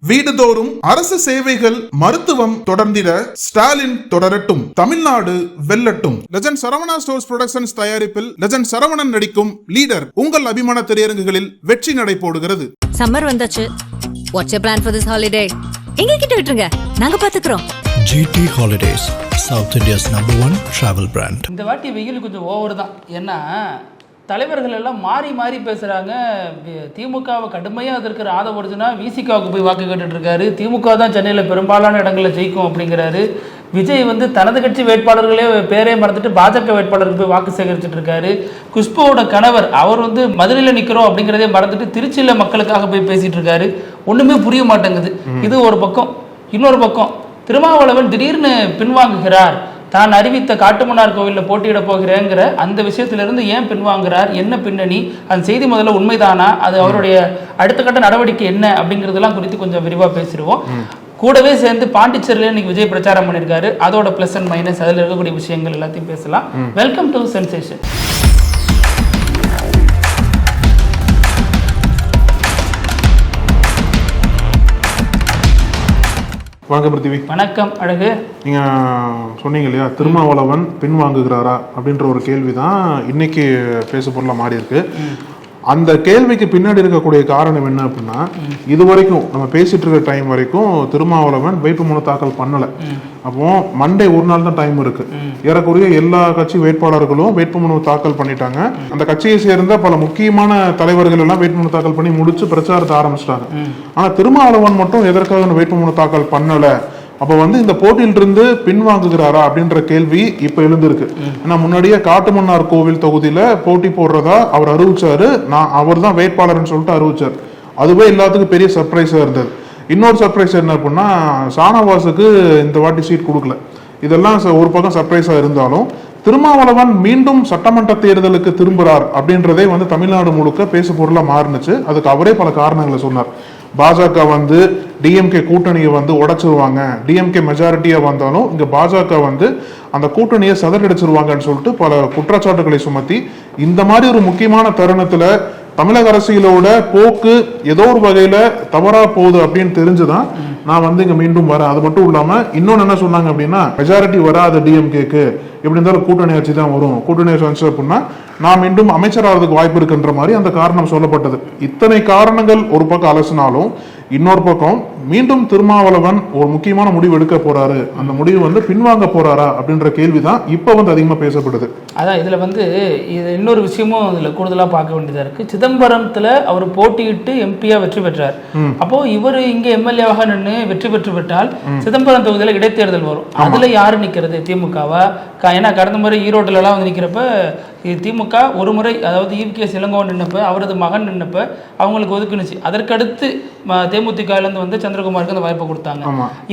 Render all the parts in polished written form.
வீடுதோறும் அரசு சேவைகள் மருத்துவம் தொடர்ந்திட ஸ்டாலின் தொடரட்டும், தமிழ்நாடு வெல்லட்டும். லெஜண்ட் சரவணா ஸ்டோர்ஸ் புரொடக்ஷன்ஸ் தயாரிப்பில் லெஜண்ட் சரவணன் நடிக்கும் லீடர் உங்கள் அபிமான திரையரங்குகளில் வெற்றி நடை போடுகிறது. சம்மர் வந்தாச்சு. What's your plan for this holiday? எங்க கிட்ட விட்டுருங்க, நாங்க பாத்துக்கிறோம். GT Holidays, South India's #1 travel brand. இந்த வாட்டி வெயில் கொஞ்சம் ஓவர் தான். ஏன்னா தலைவர்கள் எல்லாம் மாறி மாறி பேசுகிறாங்க. திமுகவை கடுமையாக எதிர்க்கிற ஆதவ அர்ஜுனா விசிகாவுக்கு போய் வாக்கு கேட்டுட்டு இருக்காரு. திமுக தான் சென்னையில் பெரும்பாலான இடங்களில் ஜெயிக்கும் அப்படிங்கிறாரு. விஜய் வந்து தனது கட்சி வேட்பாளர்களே பேரே மறந்துட்டு பாஜக வேட்பாளருக்கு போய் வாக்கு சேகரிச்சுட்டு இருக்காரு. குஷ்புவோட கணவர் அவர் வந்து மதுரையில் நிற்கிறோம் அப்படிங்கிறதே மறந்துட்டு திருச்சியில் மக்களுக்காக போய் பேசிட்டு இருக்காரு. ஒன்றுமே புரிய மாட்டேங்குது. இது ஒரு பக்கம். இன்னொரு பக்கம் திருமாவளவன் திடீர்னு பின்வாங்குகிறார். தான் அறிவித்த காட்டுமன்னார் கோவிலில் போட்டியிட போகிறேங்கிற அந்த விஷயத்திலிருந்து ஏன் பின்வாங்குறார், என்ன பின்னணி, அந்த செய்தி முதல்ல உண்மைதானா, அது அவருடைய அடுத்த கட்ட நடவடிக்கை என்ன அப்படிங்கிறதெல்லாம் குறித்து கொஞ்சம் விரிவாக பேசிடுவோம். கூடவே சேர்ந்து பாண்டிச்சேரியில் இன்னைக்கு விஜய் பிரச்சாரம் பண்ணியிருக்காரு. அதோட ப்ளஸ் அண்ட் மைனஸ், அதில் இருக்கக்கூடிய விஷயங்கள் எல்லாத்தையும் பேசலாம். Welcome to sensation. வாங்க பிருத்திவி. வணக்கம் அழகு. நீங்க சொன்னீங்க இல்லையா, திருமாவளவன் பின்வாங்குகிறாரா அப்படின்ற ஒரு கேள்விதான் இன்னைக்கு பேசு பொருளா மாறி இருக்கு. அந்த கேள்விக்கு பின்னாடி இருக்கக்கூடிய காரணம் என்ன அப்படின்னா, இது வரைக்கும் நம்ம பேசிட்டு இருக்க டைம் வரைக்கும் திருமாவளவன் வேட்புமனு தாக்கல் பண்ணல. அப்போ மண்டே ஒரு நாள் தான் டைம் இருக்கு. ஏறக்குறைய எல்லா கட்சி வேட்பாளர்களும் வேட்புமனு தாக்கல் பண்ணிட்டாங்க. அந்த கட்சியை சேர்ந்த பல முக்கியமான தலைவர்கள் எல்லாம் வேட்புமனு தாக்கல் பண்ணி முடிச்சு பிரச்சாரத்தை ஆரம்பிச்சிட்டாங்க. ஆனா திருமாவளவன் மட்டும் எதற்காக வேட்புமனு தாக்கல் பண்ணல, அப்ப வந்து இந்த போட்டியிலிருந்து பின்வாங்குகிறாரா அப்படின்ற கேள்வி இப்ப எழுந்திருக்கு. ஏன்னா முன்னாடியே காட்டுமன்னார் கோவில் தொகுதியில போட்டி போடுறதா அவர் அறிவிச்சாரு. அவர் தான் வேட்பாளர்னு சொல்லிட்டு அறிவிச்சார். அதுவே எல்லாத்துக்கும் பெரிய சர்ப்ரைஸா இருந்தது. இன்னொரு சர்ப்ரைஸ் என்ன அப்படின்னா, ஷானவாஸுக்கு இந்த வாட்டி சீட் கொடுக்கல. இதெல்லாம் ஒரு பக்கம் சர்ப்ரைஸா இருந்தாலும் திருமாவளவன் மீண்டும் சட்டமன்ற தேர்தலுக்கு திரும்புறார் அப்படின்றதே வந்து தமிழ்நாடு முழுக்க பேசு பொருளா மாறுனுச்சு. அதுக்கு அவரே பல காரணங்களை சொன்னார். பாஜக வந்து டிஎம்கே கூட்டணியை வந்து உடைச்சிருவாங்க, டிஎம்கே மெஜாரிட்டியா வந்தாலும் இங்க பாஜக வந்து அந்த கூட்டணியை சதறடிச்சிருவாங்கன்னு சொல்லிட்டு பல குற்றச்சாட்டுகளை சுமத்தி, இந்த மாதிரி ஒரு முக்கியமான தருணத்துல தமிழக அரசியலோட போக்கு ஏதோ ஒரு வகையில தவறா போகுது அப்படின்னு தெரிஞ்சுதான் நான் வந்து இங்க மீண்டும் வரேன். அது மட்டும் இல்லாம இன்னொன்னு என்ன சொன்னாங்க அப்படின்னா, மெஜாரிட்டி வராது டிஎம்கேக்கு, எப்படி இருந்தாலும் கூட்டணி ஆட்சி தான் வரும், கூட்டணி ஆட்சி அப்படின்னா நான் மீண்டும் அமைச்சராகிறதுக்கு வாய்ப்பு இருக்குன்ற மாதிரி அந்த காரணம் சொல்லப்பட்டது. இத்தனை காரணங்கள் ஒரு பக்கம் அலசினாலும் இன்னொரு பக்கம் மீண்டும் திருமாவளவன் ஒரு முக்கியமான முடிவு எடுக்க போறாரு, அந்த முடிவு வந்து பின்வாங்க போறாரா அப்படின்ற கேள்விதான் இப்ப வந்து அதிகமா பேசப்படுது. அதான் இதுல வந்து இது இன்னொரு விஷயமும் இதுல கூடுதலா பார்க்க வேண்டியதா இருக்கு. சிதம்பரத்துல அவர் போட்டியிட்டு எம்பியா வெற்றி பெற்றார். அப்போ இவர் இங்க எம்எல்ஏவாக நின்று வெற்றி பெற்று விட்டால் சிதம்பரம் தொகுதியில இடைத்தேர்தல் வரும். அதுல யாரு நிக்கிறது, திமுகவா? ஏன்னா கடந்த முறை ஈரோட்டுல எல்லாம் வந்து நிக்கிறப்ப திமுக ஒரு முறை, அதாவது ஈவிகேஎஸ் இளங்கோவன் நின்னப்ப, அவரது மகன் நின்னப்ப அவங்களுக்கு ஒதுக்குனுச்சு. அதற்கடுத்து தேமுதிகலேருந்து வந்து சந்திரகுமாருக்கு அந்த வாய்ப்பை கொடுத்தாங்க.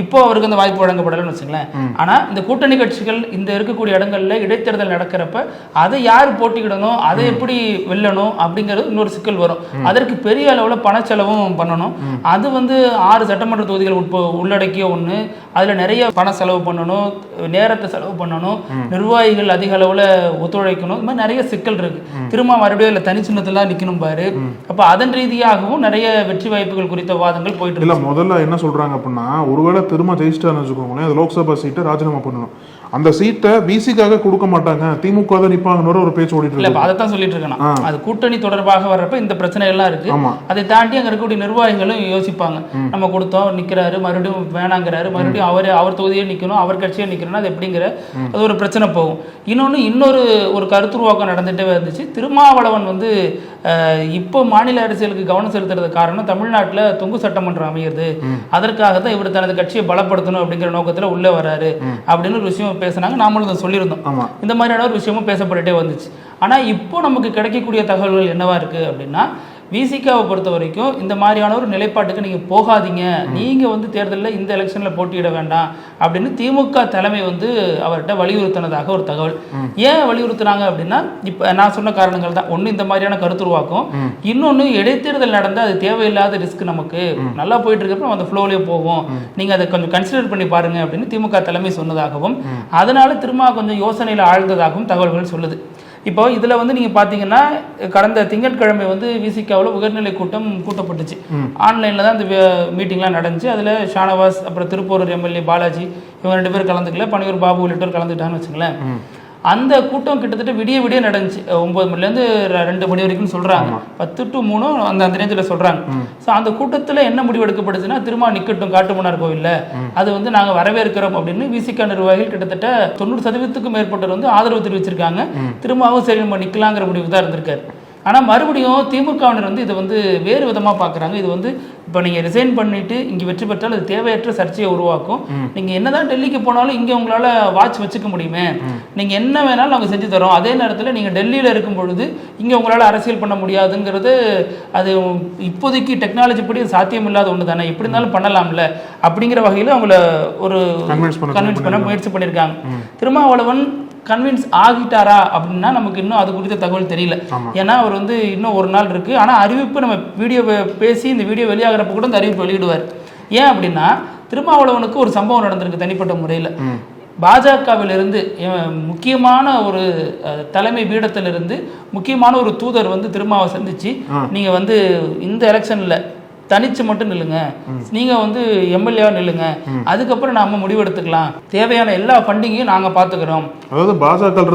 இப்போ அவருக்கு அந்த வாய்ப்பு வழங்கப்படலன்னு வச்சுங்களேன். ஆனா இந்த கூட்டணி கட்சிகள் இந்த இருக்கக்கூடிய இடங்கள்ல இடைத்தேர்தல் நடக்கிறப்ப அதை யார் போட்டிக்கிடணும், அதை எப்படி வெல்லணும் அப்படிங்கிறது இன்னொரு சிக்கல் வரும். அதற்கு பெரிய அளவுல பணச்செலவும் பண்ணணும். அது வந்து 6 சட்டமன்ற தொகுதிகள் உள்ளடக்கிய ஒண்ணு. அதுல நிறைய பண செலவு பண்ணணும், நேரத்தை செலவு பண்ணணும், நிர்வாகிகள் அதிக அளவுல ஒத்துழைக்கணும். இந்த மாதிரி நிறைய சிக்கல் இருக்கு. திரும்ப மறுபடியும் இல்ல தனி சின்னத்துல நிக்கணும் பாரு. அப்ப அதன் ரீதியாகவும் நிறைய வெற்றி வாய்ப்புகள் குறித்த வாதங்கள் போயிட்டு இல்ல. முதல்ல என்ன சொல்றாங்க அப்படின்னா, ஒருவேளை திரும்ப ஜெயிச்சிட்டான்னு வச்சுக்கோங்களேன், அது லோக்சபா சீட்டை ராஜினாமா பண்ணணும். அந்த சீட்டை பிசிக்காக கொடுக்க மாட்டாங்க, திமுக தான் நிப்பாங்கன்னு ஒரு பேச்சு ஓடிட்டு இருக்கு. அதைத்தான் சொல்லிட்டு இருக்கேன். அது கூட்டணி தொடர்பாக வர்றப்ப இந்த பிரச்சனை எல்லாம் இருக்கு. அதை தாண்டி அங்க இருக்கக்கூடிய நிர்வாகிகளும் யோசிப்பாங்க, நம்ம கொடுத்தோம் நிக்கிறாரு, மறுபடியும் வேணாங்கிறாரு, மறுபடியும் அவர் தொகுதியே நிக்கணும், அவர் கட்சியே நிக்கணும், அது எப்படிங்கிற அது ஒரு பிரச்சனை போகும். இன்னொரு கருத்துருவாக்கம் நடந்துட்டே இருந்துச்சு. திருமாவளவன் வந்து இப்போ மாநில அரசியலுக்கு கவனம் செலுத்துறது காரணம், தமிழ்நாட்டில் தொங்கு சட்டமன்றம் அமையுது, அதற்காக தான் இவர் தனது கட்சியை பலப்படுத்தணும் அப்படிங்கிற நோக்கத்தில் உள்ளே வராரு அப்படின்னு ஒரு விஷயம் பேசினாங்க. நாமளும் சொல்லியிருந்தோம். இந்த மாதிரியான ஒரு விஷயமும் பேசப்பட்டுட்டே வந்துச்சு. ஆனால் இப்போ நமக்கு கிடைக்கக்கூடிய தகவல்கள் என்னவா இருக்கு அப்படின்னா, விசிகாவை பொறுத்த வரைக்கும் இந்த மாதிரியான ஒரு நிலைப்பாட்டுக்கு நீங்கள் போகாதீங்க, நீங்கள் வந்து தேர்தலில் இந்த எலெக்ஷனில் போட்டியிட வேண்டாம் அப்படின்னு திமுக தலைமை வந்து அவர்கிட்ட வலியுறுத்தினதாக ஒரு தகவல். ஏன் வலியுறுத்தினாங்க அப்படின்னா, இப்போ நான் சொன்ன காரணங்கள் தான். ஒன்று இந்த மாதிரியான கருத்துருவாக்கும், இன்னொன்று இடைத்தேர்தல் நடந்தால் அது தேவையில்லாத ரிஸ்க், நமக்கு நல்லா போயிட்டு இருக்கப்ப அந்த ஃப்ளோலேயே போகும், நீங்கள் அதை கொஞ்சம் கன்சிடர் பண்ணி பாருங்க அப்படின்னு திமுக தலைமை சொன்னதாகவும், அதனால திரும்ப கொஞ்சம் யோசனையில் ஆழ்ந்ததாகவும் தகவல்கள் சொல்லுது. இப்போ இதில் வந்து நீங்கள் பார்த்தீங்கன்னா கடந்த திங்கட்கிழமை வந்து விசிகாவில் உயர்நிலை கூட்டம் கூட்டப்பட்டுச்சு. ஆன்லைனில் தான் அந்த மீட்டிங்லாம் நடந்துச்சு. அதில் ஷானவாஸ், அப்புறம் திருப்பூர் எம்எல்ஏ பாலாஜி, இவங்க 2 பேர் கலந்துக்கல, பனியூர் பாபு உள்ளிட்டோர் கலந்துக்கிட்டான்னு வச்சுங்களேன். அந்த கூட்டம் கிட்டத்தட்ட விடிய நடந்துச்சு. 9 மணிலேருந்து 2 மணி வரைக்கும் சொல்கிறாங்க. 10 to 3 அந்த ரேஞ்சில் சொல்கிறாங்க. ஸோ அந்த கூட்டத்தில் என்ன முடிவு எடுக்கப்படுச்சுன்னா, திரும்ப நிற்கட்டும் காட்டுமன்னார் கோவிலில், அது வந்து நாங்கள் வரவேற்கிறோம் அப்படின்னு விசிகா நிர்வாகிகள் கிட்டத்தட்ட 90% மேற்பட்டவர் வந்து ஆதரவு தெரிவிச்சிருக்காங்க. திரும்பவும் சரி நம்ம நிற்கலாங்கிற முடிவு தான் இருந்திருக்காரு. ஆனால் மறுபடியும் திமுகவினர் வந்து இதை வந்து வேறு விதமாக பார்க்குறாங்க. இது வந்து இப்போ நீங்கள் ரிசைன் பண்ணிவிட்டு இங்கே வெற்றி பெற்றால் அது தேவையற்ற சர்ச்சையை உருவாக்கும். நீங்கள் என்னதான் டெல்லிக்கு போனாலும் இங்கே உங்களால் வாட்ச் வச்சுக்க முடியுமே, நீங்கள் என்ன வேணாலும் நாங்கள் செஞ்சு தரோம், அதே நேரத்தில் நீங்கள் டெல்லியில் இருக்கும் பொழுது இங்கே உங்களால் அரசியல் பண்ண முடியாதுங்கிறது அது இப்போதைக்கு டெக்னாலஜி படி சாத்தியம் இல்லாத ஒன்று தானே, எப்படி இருந்தாலும் பண்ணலாம்ல அப்படிங்கிற வகையில் அவங்கள ஒரு கன்வின்ஸ் பண்ண முயற்சி பண்ணியிருக்காங்க. திருமாவளவன் கன்வின்ஸ் ஆகிட்டாரா அப்படின்னா நமக்கு இன்னும் அது குறித்த தகவல் தெரியல. ஏன்னா அவர் வந்து இன்னும் ஒரு நாள் இருக்கு. ஆனால் அறிவிப்பு நம்ம வீடியோ பேசி இந்த வீடியோ வெளியாகிறப்ப கூட இந்த அறிவிப்பு வெளியிடுவார். ஏன் அப்படின்னா திருமாவளவனுக்கு ஒரு சம்பவம் நடந்திருக்கு தனிப்பட்ட முறையில். பாஜகவிலிருந்து முக்கியமான ஒரு தலைமை பீடத்திலிருந்து முக்கியமான ஒரு தூதர் வந்து திருமாவை சந்திச்சு, நீங்க வந்து இந்த எலெக்ஷன்ல தனிச்சு மட்டும் நில்லுங்க, நீங்க வந்து எம்எல்ஏவா நில்லுங்க, அதுக்கப்புறம் நாம முடிவெடுத்துக்கலாம், தேவையான எல்லா ஃபண்டிங்கையும் நாங்க பாத்துக்கிறோம். அதாவது பாஜக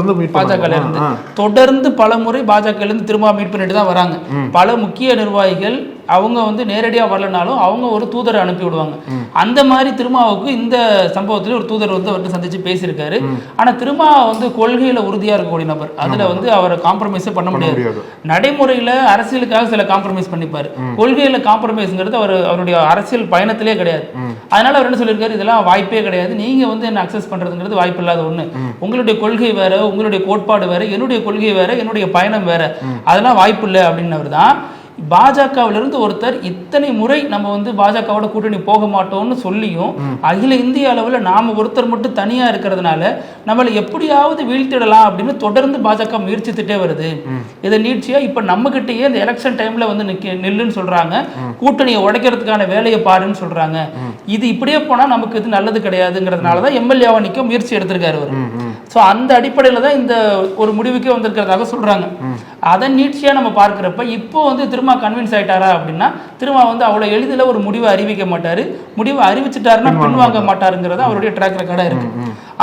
இருந்து தொடர்ந்து பல முறை பாஜக இருந்து திரும்ப மீட் பண்ணிட்டு தான் வராங்க. பல முக்கிய நிர்வாகிகள் அவங்க வந்து நேரடியாக வரலனாலும் அவங்க ஒரு தூதரை அனுப்பி விடுவாங்க. அந்த மாதிரி திருமாவுக்கு இந்த சம்பவத்தில் ஒரு தூதர் வந்து அவர்கிட்ட சந்திச்சு பேசியிருக்காரு. ஆனால் திருமா வந்து கொள்கையில் உறுதியாக இருக்கக்கூடிய நபர், அதில் வந்து அவரை காம்ப்ரமைஸே பண்ண முடியாது. நடைமுறையில் அரசியலுக்காக சில காம்ப்ரமைஸ் பண்ணிப்பார், கொள்கையில் காம்ப்ரமைஸ்ங்கிறது அவருடைய அரசியல் பயணத்திலே கிடையாது. அதனால அவர் என்ன சொல்லியிருக்காரு, இதெல்லாம் வாய்ப்பே கிடையாது, நீங்க வந்து என்ன அக்சஸ் பண்றதுங்கிறது வாய்ப்பு இல்லாத ஒண்ணு, உங்களுடைய கொள்கை வேற, உங்களுடைய கோட்பாடு வேற, என்னுடைய கொள்கை வேற, என்னுடைய பயணம் வேற, அதெல்லாம் வாய்ப்பு இல்லை அப்படின்னவர் தான். பாஜகவிலிருந்து ஒருத்தர் இத்தனை முறை நம்ம வந்து பாஜகவோட கூட்டணி போக மாட்டோம்னு சொல்லியும் அகில இந்திய அளவில் நாம ஒருத்தர் மட்டும் தனியா இருக்கிறதுனால நம்மளை எப்படியாவது வீழ்த்திடலாம் அப்படின்னு தொடர்ந்து பாஜக முயற்சித்துட்டே வருது. இதை நீட்சியா இப்ப நம்ம கிட்டேயே இந்த எலெக்ஷன் டைம்ல வந்து நில்லுன்னு சொல்றாங்க, கூட்டணியை உடைக்கிறதுக்கான வேலையை பாருன்னு சொல்றாங்க. இது இப்படியே போனா நமக்கு இது நல்லது கிடையாதுங்கிறதுனாலதான் எம்எல்ஏவா நிக்க முயற்சி எடுத்திருக்காரு அவர். ஸோ அந்த அடிப்படையில் தான் இந்த ஒரு முடிவுக்கே வந்திருக்கிறதாக சொல்றாங்க. அதை நீட்சியா நம்ம பார்க்கிறப்ப இப்போ வந்து திரும்ப கன்வின்ஸ் ஆயிட்டாரா அப்படின்னா, திரும்ப வந்து அவ்வளவு எளிதில் ஒரு முடிவை அறிவிக்க மாட்டாரு, முடிவை அறிவிச்சிட்டாருன்னா பின்வாங்க மாட்டாருங்கிறது அவருடைய ட்ராக் ரெக்கார்டா இருக்கு.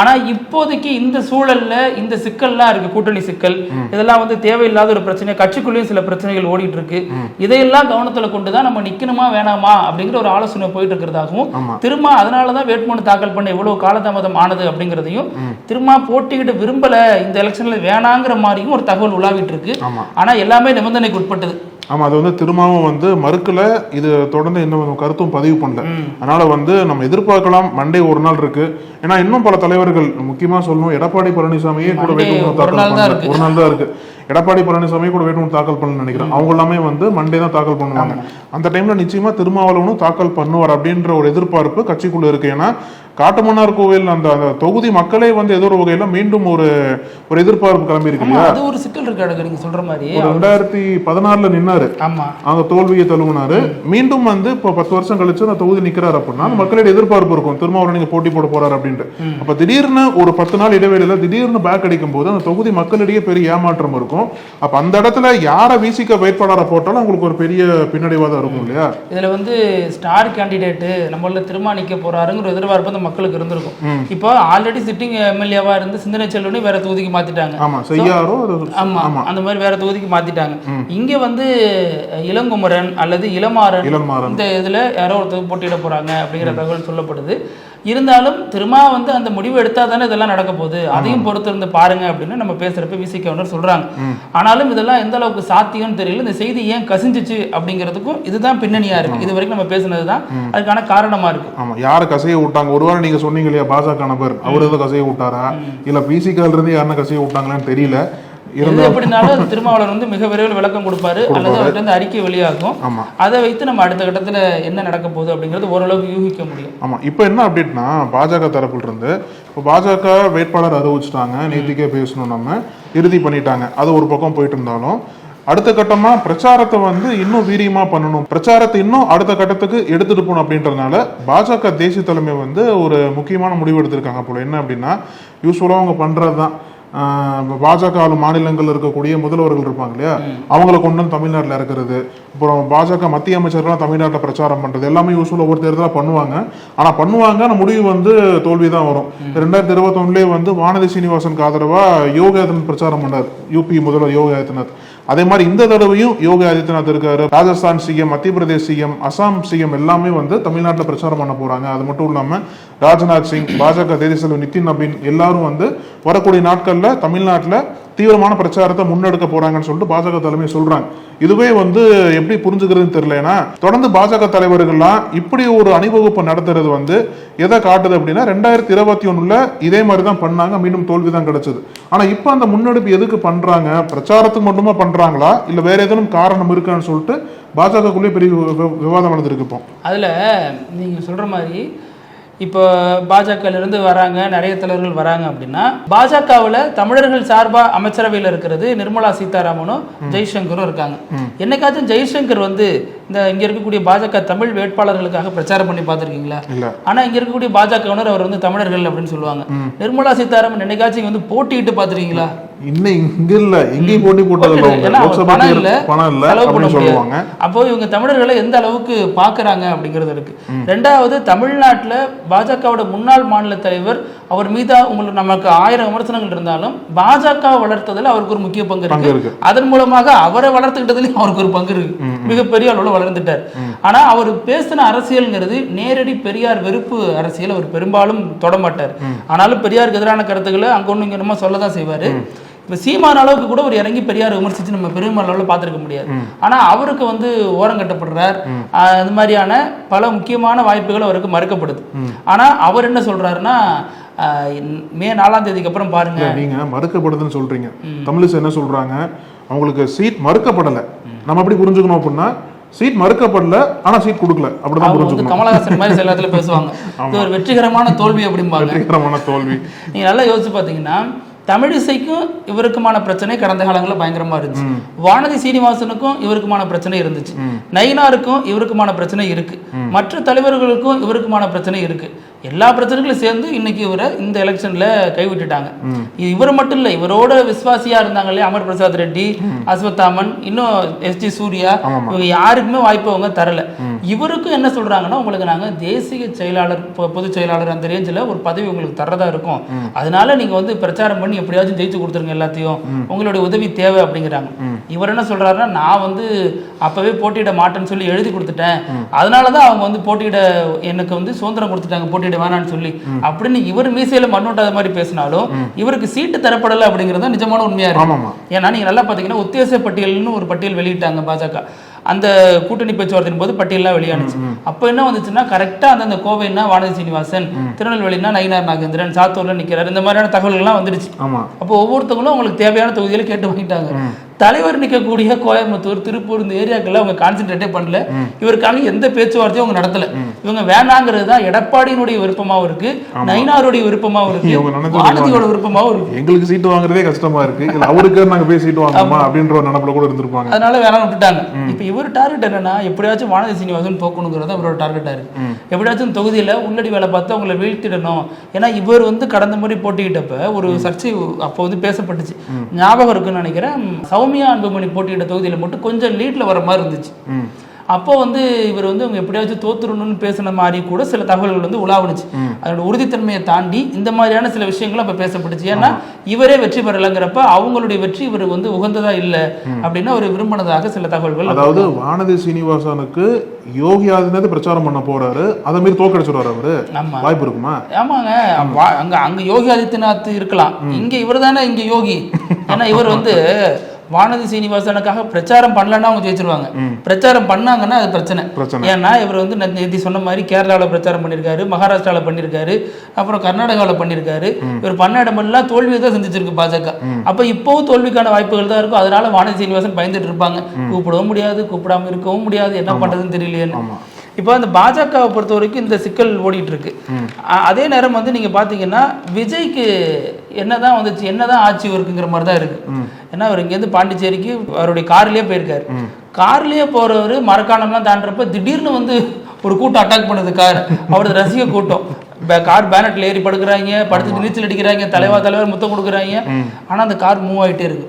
ஆனா இப்போதைக்கு இந்த சூழல்ல இந்த சிக்கல்லாம் இருக்கு, கூட்டணி சிக்கல், இதெல்லாம் வந்து தேவையில்லாத ஒரு பிரச்சனை, கட்சிக்குள்ளேயும் சில பிரச்சனைகள் ஓடிட்டு இருக்கு. இதையெல்லாம் கவனத்துல கொண்டுதான் நம்ம நிக்கணுமா வேணாமா அப்படிங்கிற ஒரு ஆலோசனை போயிட்டு இருக்கிறதாகவும், திரும்ப அதனாலதான் வேட்புமனு தாக்கல் பண்ண இவ்வளவு காலதாமதம் ஆனது அப்படிங்கிறதையும், திரும்ப போட்டிக்கிட்டு விரும்பல இந்த எலெக்ஷன்ல வேணாங்கிற மாதிரியும் ஒரு தகவல் உலாவிட்டு இருக்கு. ஆனா எல்லாமே நிபந்தனைக்கு உட்பட்டது. ஆமா, அது வந்து திரும்பவும் வந்து மறுக்கல, இது தொடர்ந்து எந்த கருத்தும் பதிவு பண்ணல. அதனால வந்து நம்ம எதிர்பார்க்கலாம், மண்டே ஒரு நாள் இருக்கு. ஏன்னா இன்னும் பல தலைவர்கள், முக்கியமா சொல்லணும், எடப்பாடி பழனிசாமியே கூட வேட்புமனு தாக்கல் பண்ண ஒரு நாள் தான் இருக்கு. எடப்பாடி பழனிசாமி கூட வேட்புமனு தாக்கல் பண்ண நினைக்கிறேன். அவங்க எல்லாமே வந்து மண்டே தான் தாக்கல் பண்ணுவாங்க. அந்த டைம்ல நிச்சயமா திருமாவளவனும் தாக்கல் பண்ணுவார் அப்படின்ற ஒரு எதிர்பார்ப்பு கட்சிக்குள்ள இருக்கு. ஏன்னா காட்டுமன்னார் கோவில் அந்த தொகுதி மக்களே வந்து ஏதோ ஒரு வகையில மீண்டும் ஒரு எதிர்பார்ப்பு கிளம்பி இருக்கு. அது ஒரு சிக்கல் இருக்கு நீங்க சொல்ற மாதிரி. 2016 நின்னாரு, அவங்க தோல்வியை தழுவினாரு. மீண்டும் வந்து இப்போ 10 வருஷம் கழிச்சு அந்த தொகுதி நிக்கிறாரு அப்படின்னா மக்களுடைய எதிர்பார்ப்பு இருக்கும், திருமாவளவன் நீங்க போட்டி போட போறாரு அப்படின்ட்டு. அப்ப திடீர்னு ஒரு 10 நாள் இடைவெளியில திடீர்னு பேக் அடிக்கும் போது அந்த தொகுதி மக்களிடையே பெரிய ஏமாற்றம் இருக்கும். அப்ப அந்த இடத்துல யார விசிக வேட்பாளரை போட்டாலும் உங்களுக்கு ஒரு பெரிய பின்னடைவாதான் இருக்கும் இல்லையா? இதுல வந்து ஸ்டார் கேண்டிடேட் நம்மள திரும்ப நிக்க போறாருங்கிற எதிர்பார்ப்பு மக்களுக்கு இருந்திருக்கும். இப்போ ஆல்ரெடி சிட்டிங் எம்எல்ஏவா இருந்து சிந்தனை செல்வனே வேற தொகுதிக்கு மாத்திட்டாங்க. ஆமா, அந்த மாதிரி வேற தொகுதிக்கு மாத்திட்டாங்க. இங்க வந்து இளங்குமரன் அல்லது இளமாறன் இந்த இதுல யாரோ ஒருத்தர் போட்டியிட போறாங்க அப்படிங்கிற தகவல் சொல்லப்படுது. இருந்தாலும் திரும்ப வந்து அந்த முடிவு எடுத்தா தானே இதெல்லாம் நடக்க போகுது, அதையும் பொறுத்து இருந்து பாருங்க அப்படின்னு நம்ம பேசுறப்ப விசிகவுண்டர் சொல்றாங்க. ஆனாலும் இதெல்லாம் எந்த அளவுக்கு சாத்தியம்னு தெரியல. இந்த செய்தி ஏன் கசிஞ்சிச்சு அப்படிங்கிறதுக்கும் இதுதான் பின்னணியா இருக்கு. இது வரைக்கும் நம்ம பேசுனதுதான் அதுக்கான காரணமா இருக்கு. ஆமா, யாரு கசைய விட்டாங்க? ஒருவேளை நீங்க சொன்னீங்க இல்லையா, பாஜக நபர் அவரு ஏதோ கசைய விட்டாரா, இல்ல பிசிகால இருந்து யாருன்னா கசைய விட்டாங்களான்னு தெரியல. எப்படினாலும் திருமாவளவன் வந்து மிக விரைவில் விளக்கம் கொடுப்பாரு, அல்லது அவர்கிட்ட இருந்து அறிக்கை வெளியாகும். அதை வைத்து நம்ம அடுத்த கட்டத்துல என்ன நடக்க போகுது அப்படிங்கிறது ஓரளவுக்கு யூகிக்க முடியும். ஆமா, இப்ப என்ன அப்டேட்னா, பாஜக தரப்புல இருந்து இப்போ பாஜக வேட்பாளர் அறிவிச்சுட்டாங்க, நேத்திக்கே பேசணும், நம்ம இறுதி பண்ணிட்டாங்க. அது ஒரு பக்கம் போயிட்டு இருந்தாலும் அடுத்த கட்டமா பிரச்சாரத்தை வந்து இன்னும் வீரியமா பண்ணணும், பிரச்சாரத்தை இன்னும் அடுத்த கட்டத்துக்கு எடுத்துட்டு போகணும் அப்படின்றதுனால பாஜக தேசிய தலைமை வந்து ஒரு முக்கியமான முடிவு எடுத்திருக்காங்க போல. என்ன அப்படின்னா, யூஸ்வலா அவங்க பண்றதுதான், பாஜக ஆளும் மாநிலங்கள் இருக்கக்கூடிய முதல்வர்கள் இருப்பாங்க இல்லையா, அவங்கள கொண்டு வந்து தமிழ்நாட்டில் இருக்கிறது, அப்புறம் பாஜக மத்திய அமைச்சர்கள்லாம் தமிழ்நாட்டில் பிரச்சாரம் பண்றது எல்லாமே யூஸ்ஃபுல்லாக ஒவ்வொரு தேர்தலாக பண்ணுவாங்க. ஆனா பண்ணுவாங்க, முடிவு வந்து தோல்வி தான் வரும். 2021 வந்து வானதி சீனிவாசனுக்கு ஆதரவா யோகி ஆதித்யநாத் பிரச்சாரம் பண்ணார், யூபி முதல்வர் யோகி ஆதித்யநாத். அதே மாதிரி இந்த தடவையும் யோகி ஆதித்யநாத் இருக்காரு. ராஜஸ்தான் சிஎம், மத்திய பிரதேஷ் சிஎம், அசாம் சிஎம் எல்லாமே வந்து தமிழ்நாட்டில் பிரச்சாரம் பண்ண போறாங்க. அது மட்டும் இல்லாம ராஜ்நாத் சிங், பாஜக தேசிய தலைவர் நிதின் நபீன் எல்லாரும் வந்து வரக்கூடிய நாட்கள்ல தமிழ்நாட்டில் தீவிரமான பிரச்சாரத்தை முன்னெடுக்க போறாங்கன்னு சொல்லிட்டு பாஜக தலைமை சொல்றாங்க. இதுவே வந்து எப்படி புரிஞ்சுக்கிறதுன்னு தெரியல. ஏன்னா தொடர்ந்து பாஜக தலைவர்கள்லாம் இப்படி ஒரு அணிவகுப்பு நடத்துறது வந்து எதை காட்டுது அப்படின்னா 2021 இதே மாதிரி தான் பண்ணாங்க, மீண்டும் தோல்வி தான் கிடைச்சது. ஆனா இப்ப அந்த முன்னெடுப்பு எதுக்கு பண்றாங்க, பிரச்சாரத்துக்கு மட்டுமா பண்றாங்களா இல்ல வேற ஏதேனும் காரணம் இருக்கான்னு சொல்லிட்டு பாஜகக்குள்ளே பெரிய விவாதம் நடந்திருக்கு. இப்போ அதுல நீங்க சொல்ற மாதிரி இப்போ பாஜகவிலிருந்து வராங்க, நிறைய தலைவர்கள் வராங்க அப்படின்னா, பாஜகவில் தமிழர்கள் சார்பாக அமைச்சரவையில் இருக்கிறது நிர்மலா சீதாராமனும் ஜெய்சங்கரும் இருக்காங்க. என்னைக்காச்சும் ஜெய்சங்கர் வந்து இங்க இருக்கக்கூடிய பாஜக தமிழ் வேட்பாளர்களுக்காக பிரச்சாரம் பண்ணி பார்த்துருக்கீங்களா? ஆனா இங்க இருக்கக்கூடிய பாஜகவினர் அவர் வந்து தமிழர்கள் அப்படின்னு சொல்லுவாங்க. நிர்மலா சீதாராமன் என்னைக்காச்சும் வந்து போட்டியிட்டு பார்த்துருக்கீங்களா? அப்போ இவங்க தமிழர்களை எந்த அளவுக்கு பாக்குறாங்க அப்படிங்கிறது இருக்கு. ரெண்டாவது, தமிழ்நாட்டுல பாஜகவோட முன்னாள் மாநில தலைவர், அவர் மீது உங்களுக்கு நமக்கு 1000 விமர்சனங்கள் இருந்தாலும் பாஜக வளர்த்ததுல அவருக்கு ஒரு முக்கிய பங்கு இருக்கு. அதன் மூலமாக அவரை வளர்த்துக்கிட்டதுலயும் அவருக்கு ஒரு பங்கு இருக்கு, மிகப்பெரிய அளவுல வளர்ந்துட்டார். ஆனா அவர் பேசின அரசியல்ங்கிறது நேரடி பெரியார் வெறுப்பு அரசியல் அவர் பெரும்பாலும் தொடமாட்டார். ஆனாலும் பெரியாருக்கு எதிரான கருத்துக்களை அங்க ஒண்ணு இங்க நம்ம சொல்லதான் செய்வாரு. இப்போ சீமான அளவுக்கு கூட ஒரு இறங்கி பெரியார் விமர்சிச்சு நம்ம பெரும்பாலும் அளவில் பார்த்துருக்க முடியாது. ஆனால் அவருக்கு வந்து ஓரம் கட்டப்படுறார். அது மாதிரியான பல முக்கியமான வாய்ப்புகள் அவருக்கு மறுக்கப்படுது. ஆனால் அவர் என்ன சொல்றாருன்னா, மே 4ஆம் தேதிக்கு அப்புறம் பாருங்க, நீங்க மறுக்கப்படுதுன்னு சொல்றீங்க, தமிழிசை என்ன சொல்றாங்க, அவங்களுக்கு சீட் மறுக்கப்படலை. நம்ம எப்படி புரிஞ்சுக்கணும் அப்படின்னா, சீட் மறுக்கப்படல ஆனா சீட் கொடுக்கல, அப்படிதான் புரிஞ்சுக்கணும். கமலஹாசன் மாதிரி சில இடத்துல பேசுவாங்க, இது ஒரு வெற்றிகரமான தோல்வி அப்படிம்பாங்க. வெற்றிகரமான தோல்வி. நீங்க நல்லா யோசிச்சு பாத்தீங்கன்னா, தமிழிசைக்கும் இவருக்குமான பிரச்சனை கடந்த காலங்களில் பயங்கரமா இருந்துச்சு. வானதி சீனிவாசனுக்கும் இவருக்குமான பிரச்சனை இருந்துச்சு. நயினாருக்கும் இவருக்குமான பிரச்சனை இருக்கு. மற்ற தலைவர்களுக்கும் இவருக்குமான பிரச்சனை இருக்கு. எல்லா பிரச்சனைகளும் சேர்ந்து இன்னைக்கு இவரை இந்த எலெக்ஷன்ல கைவிட்டுட்டாங்க. இவர் மட்டும் இல்ல, இவரோட விசுவாசியா இருந்தாங்க இல்லையா, அமர் பிரசாத் ரெட்டி, அஸ்வத்தாமன், இன்னும் எஸ்ஜி சூர்யா, இவங்க யாருக்குமே வாய்ப்பு அவங்க தரல. இவருக்கும் என்ன சொல்றாங்கன்னா, உங்களுக்கு நாங்க தேசிய செயலாளர், பொதுச் செயலாளர் அந்த ரேஞ்சில் ஒரு பதவி உங்களுக்கு தரதா இருக்கும், அதனால நீங்க வந்து பிரச்சாரம் பண்ணி எப்படியாச்சும் ஜெயிச்சு கொடுத்துருங்க, எல்லாத்தையும் உங்களுடைய உதவி தேவை அப்படிங்கிறாங்க. இவர் என்ன சொல்றாருன்னா, நான் வந்து அப்பவே போட்டியிட மாட்டேன்னு சொல்லி எழுதி கொடுத்துட்டேன், அதனாலதான் அவங்க வந்து போட்டியிட எனக்கு வந்து சுதந்திரம் கொடுத்துட்டாங்க, போட்டியிட வேணான்னு சொல்லி அப்படின்னு இவர் மீசையில மண்ணோட்டாத மாதிரி பேசினாலும் இவருக்கு சீட்டு தரப்படலை அப்படிங்கிறது நிஜமான உண்மையா இருக்கு. ஏன்னா நீங்க நல்லா பாத்தீங்கன்னா, உத்தேச பட்டியல்னு ஒரு பட்டியல் வெளியிட்டாங்க பாஜக. அந்த கூட்டணி பேச்சுவார்த்தையின் போது பட்டியலாம் வெளியானுச்சு. அப்போ என்ன வந்துச்சுன்னா, கரெக்டா அந்த கோவைன்னா வானதி சீனிவாசன், திருநெல்வேலினா நயினார் நாகேந்திரன், சாத்தூர்ல நிக்கிறார், இந்த மாதிரியான தகவல்கள்லாம் வந்துடுச்சு. அப்போ ஒவ்வொருத்தவங்களும் அவங்களுக்கு தேவையான தொகுதிகளை கேட்டு வாங்கிட்டாங்க. தலைவர் நிற்கக்கூடிய கோயம்புத்தூர், திருப்பூர் இந்த ஏரியாக்கெல்லாம் அவங்க கான்சென்ட்ரேட்டே பண்ணல. இவருக்காக எந்த பேச்சுவார்த்தையும் அவங்க நடத்தல. இவங்க வேணாங்கிறது தான் எடப்பாடியினுடைய விருப்பமாவும் இருக்கு, நயினாருடைய விருப்பமாவும் இருக்கு, வானதியோட விருப்பமாவும் இருக்கு. எங்களுக்கு சீட்டு வாங்குறதே கஷ்டமா இருக்கு, அவருக்கு நாங்க போய் சீட்டு வாங்கணுமா அப்படின்ற ஒரு நினைப்புல கூட இருந்திருப்பாங்க. அதனால வேணாம் விட்டுட்டாங்க. இப்ப இவர் டார்கெட் என்னன்னா, எப்படியாச்சும் வானதி சீனிவாசன் போக்கணுங்கிறத இவரோட டார்கெட்டா இருக்கு. எப்படியாச்சும் தொகுதியில உள்ளடி வேலை பார்த்து அவங்களை வீழ்த்திடணும். ஏன்னா இவர் வந்து கடந்த முறை போட்டிக்கிட்டப்ப ஒரு சர்ச்சை அப்போ வந்து பேசப்பட்டுச்சு, ஞாபகம் இருக்குன்னு நினைக்கிறேன். சௌமியா அன்புமணி போட்டியிட்ட தொகுதியில மட்டும் கொஞ்சம் லீட்ல வர மாதிரி இருந்துச்சு. அப்போ வந்து இவர் வந்து அவங்க எப்படியாச்சும் தோத்துறணும்னு பேசின மாதிரி கூட சில தகவல்கள் வந்து உலாவுனுச்சு. அதோட உறுதித்தன்மையை தாண்டி இந்த மாதிரியான சில விஷயங்களும் அப்ப பேசப்பட்டுச்சு. ஏன்னா இவரே வெற்றி பெறலைங்கிறப்ப அவங்களுடைய வெற்றி இவர் வந்து உகந்ததா இல்லை அப்படின்னு அவர் விரும்பினதாக சில தகவல்கள். அதாவது வானதி சீனிவாசனுக்கு யோகி ஆதித்யநாத் பிரச்சாரம் பண்ண போறாரு, அதை மீறி தோக்கடிச்சுடுவாரு அவரு, வாய்ப்பு இருக்குமா? ஆமாங்க, அங்க யோகி ஆதித்யநாத் இருக்கலாம், இங்க இவர் தானே இங்க யோகி. ஏன்னா இவர் வந்து வானதி சீனிவாசனுக்காக பிரச்சாரம் பண்ணலன்னா அவங்க ஜெயிச்சிருவாங்க, பிரச்சாரம் பண்ணாங்கன்னா அது பிரச்சனை. ஏன்னா இவர் வந்து நேற்று சொன்ன மாதிரி கேரளாவில் பிரச்சாரம் பண்ணியிருக்காரு, மகாராஷ்டிராவில் பண்ணியிருக்காரு, அப்புறம் கர்நாடகாவில் பண்ணியிருக்காரு. இவர் பண்ண இடமெல்லாம் தோல்வியை தான் சந்திச்சிருக்கு பாஜக. அப்ப இப்பவும் தோல்விக்கான வாய்ப்புகள் தான் இருக்கும். அதனால வானதி சீனிவாசன் பயந்துட்டு இருப்பாங்க, கூப்பிடவும் முடியாது, கூப்பிடாம இருக்கவும் முடியாது, என்ன பண்றதுன்னு தெரியலையேன்னு. இப்போ அந்த பாஜகவை பொறுத்த வரைக்கும் இந்த சிக்கல் ஓடிட்டு இருக்கு. அதே நேரம் வந்து நீங்க பாத்தீங்கன்னா, விஜய்க்கு என்னதான் வந்துச்சு, என்னதான் ஆட்சி இருக்குங்கிற மாதிரி தான் இருக்கு. ஏன்னா அவர் இங்கேருந்து பாண்டிச்சேரிக்கு அவருடைய கார்லயே போயிருக்காரு. கார்லயே போறவர் மரக்காணம்லாம் தாண்டறப்ப திடீர்னு வந்து ஒரு கூட்டம் அட்டாக் பண்ணுது கார், அவரது ரசிக கூட்டம் கார் பேனட்ல ஏறி படுக்கிறாங்க, படுத்துட்டு நீச்சல் அடிக்கிறாங்க, தலைவர் முத்தம் கொடுக்குறாங்க. ஆனா அந்த கார் மூவ் ஆயிட்டே இருக்கு,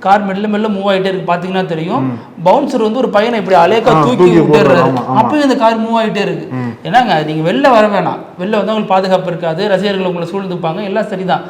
கார் மெல்ல மெல்ல மூவ் ஆயிட்டே இருக்கு. பாத்தீங்கன்னா தெரியும், பவுன்சர் வந்து ஒரு பையனை இப்படி அலேக்கா தூக்கி விட்டுறாரு, அப்பயும் இந்த கார் மூவ் ஆயிட்டே இருக்கு. ஏன்னாங்க நீங்க வெளில வர வேணாம், வெளில வந்து உங்களுக்கு பாதுகாப்பு இருக்காது, ரசிகர்கள் உங்களை சூழ்ந்துப்பாங்க, எல்லாம் சரிதான்.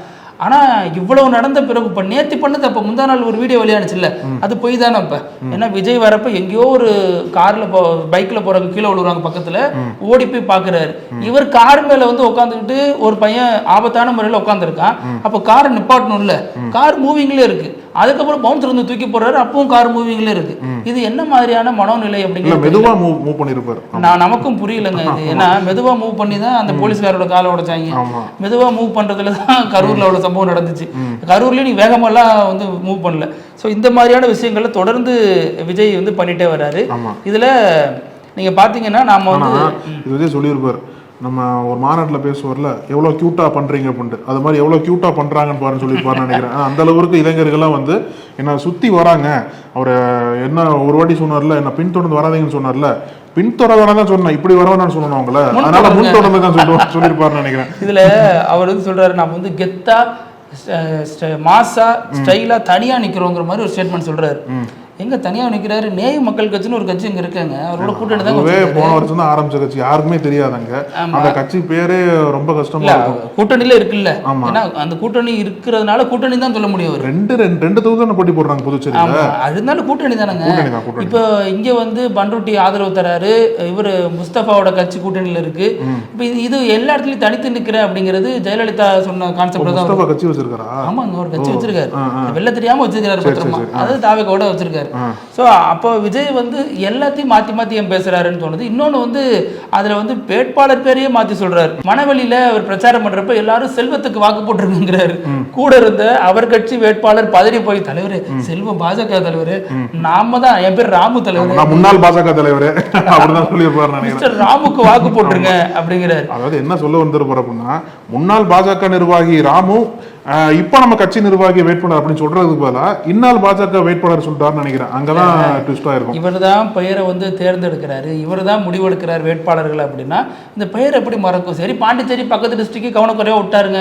ஆனா இவ்வளவு நடந்த பிறகு இப்ப நேத்தி பண்ணது, அப்ப முந்தா நாள் ஒரு வீடியோ வெளியானுச்சுல்ல, அது போய் தானே இப்ப. ஏன்னா விஜய் வரப்ப எங்கேயோ ஒரு கார்ல பைக்ல போறவங்க கீழே விழுறாங்க, பக்கத்துல ஓடி போய் பாக்குறாரு. இவர் கார் மேல வந்து உட்காந்துக்கிட்டு ஒரு பையன் ஆபத்தான முறையில உட்காந்துருக்கான். அப்ப காரை நிப்பாட்டணும் இல்ல, கார் மூவிங்ல இருக்கு. அதுக்கப்புறம் பவுன்சர் வந்து தூக்கி போடுறாரு, அப்பவும் கார் மூவிங்ல இருக்கு. இது என்ன மாதிரியான மனோநிலை அப்படிங்கிறது மெதுவா மூவ் பண்ணிருப்பாரு. நமக்கும் புரியலங்க இது. ஏன்னா மெதுவா மூவ் பண்ணி தான் அந்த போலீஸ்காரோட காலை உடைச்சாங்க. மெதுவா மூவ் பண்றதுலதான் கரூர்ல அவ்வளவு சம்பவம் நடந்துச்சு. கரூர்லயும் நீ வேகமெல்லாம் வந்து மூவ் பண்ணல. ஸோ இந்த மாதிரியான விஷயங்கள்ல தொடர்ந்து விஜய் வந்து பண்ணிட்டே வர்றாரு. இதுல நீங்க பாத்தீங்கன்னா நாம வந்து விஜய் சொல்லியிருப்பாரு, நம்ம ஒரு மாநாட்டில் பேசுவார்ல, எவ்வளோ க்யூட்டாக பண்ணுறீங்க அப்படின்ட்டு, அது மாதிரி எவ்வளோ க்யூட்டாக பண்ணுறாங்கன்னு பாருன்னு சொல்லியிருப்பாருன்னு நினைக்கிறேன். அந்த அளவுக்கு இளைஞர்கள்லாம் வந்து என்ன சுற்றி வராங்க. அவர் என்ன ஒரு வாட்டி சொன்னார்ல, என்ன பின்தொடர்ந்து வராதீங்கன்னு சொன்னார்ல, பின்தொடர்ந்து தான் சொன்னேன், இப்படி வரவே நான் சொல்லணும் அவங்கள, அதனால முன்தொடர்ந்து தான் சொல்லியிருப்பாருன்னு நினைக்கிறேன். இதுல அவர் வந்து சொல்றாரு, நான் வந்து கெத்தா மாசா ஸ்டைலா தனியா நிக்கிறோங்கிற மாதிரி ஒரு ஸ்டேட்மெண்ட் சொல்றாரு. எங்க தனியா நிக்கிறாரு? நேய மக்கள் கட்சின்னு ஒரு கட்சி இங்க இருக்காங்க, அவரோட கூட்டணி தான். போன வருஷம் தான் ஆரம்பிச்ச கட்சி, யாருக்குமே தெரியாதாங்க அந்த கட்சி பேரே. ரொம்ப கஷ்டமா இருக்கும். கூட்டணியில இருக்குல்ல, ஏன்னா அந்த கூட்டணி இருக்கிறதுனால கூட்டணி தான் சொல்ல முடியும். ரெண்டு தொகுதி போட்டி போடுறாங்க புதுச்சேரியில, அதனால கூட்டணி தானங்க. இப்போ இங்க வந்து பண்ருட்டி ஆதரவு தராரு, இவரு முஸ்தபாவோட கட்சி கூட்டணியில இருக்கு. இப்ப இது எல்லா இடத்துலயும் தனித்து நிக்கிற அப்படிங்கிறது ஜெயலலிதா சொன்ன கான்செப்ட் தான். முஸ்தபா கட்சி வச்சிருக்காரா? ஆமாங்க, ஒரு கட்சி வச்சிருக்காரு, வெள்ள தெரியாம வச்சிருக்காரு பத்திரமா, அதாவது தாவேகோட வச்சிருக்காரு. சோ அப்போ விஜய் வந்து எல்லாத்தையும் மாத்தி மாத்தி ஏன் பேசுறாருன்னு தோணுது. இன்னொன்னு வந்து அதுல வந்து வேட்பாளர் பேரையே மாத்தி சொல்றாரு. மணவெளியில அவர் பிரச்சாரம் பண்றப்ப எல்லாரும் செல்வத்துக்கு வாக்கு போட்டுருங்கிறாரு. கூட இருந்த அவர் கட்சி வேட்பாளர் பதறி போய், தலைவரு செல்வம் பாஜக தலைவரு, நாம தான், என் பேர் ராமு தலைவர், முன்னாள் பாஜக தலைவரு அப்படிதான் சொல்லியிருப்பாரு, மிஸ்டர் ராமுக்கு வாக்கு போட்டுருங்க அப்படிங்கிறாரு. அதாவது என்ன சொல்ல வந்திருப்பாரு அப்படின்னா, முன்னாள் பாஜக நிர்வாகி ராமு இப்ப நம்ம கட்சி நிர்வாகி வேட்பாளர் அப்படின்னு சொல்றதுக்கு பதிலா இந்நாள் பாஜக வேட்பாளர் சொல்றாருன்னு நினைக்கிறேன். அங்கதான் ட்விஸ்டா இருக்கும். இவர் தான் பெயரை வந்து தேர்ந்தெடுக்கிறாரு, இவர் தான் முடிவெடுக்கிறார் வேட்பாளர்கள் அப்படின்னா இந்த பெயர் எப்படி மறக்கும்? சரி, பாண்டிச்சேரி பக்கத்து டிஸ்ட்ரிக்ட் கவனக்குறையா விட்டாருங்க.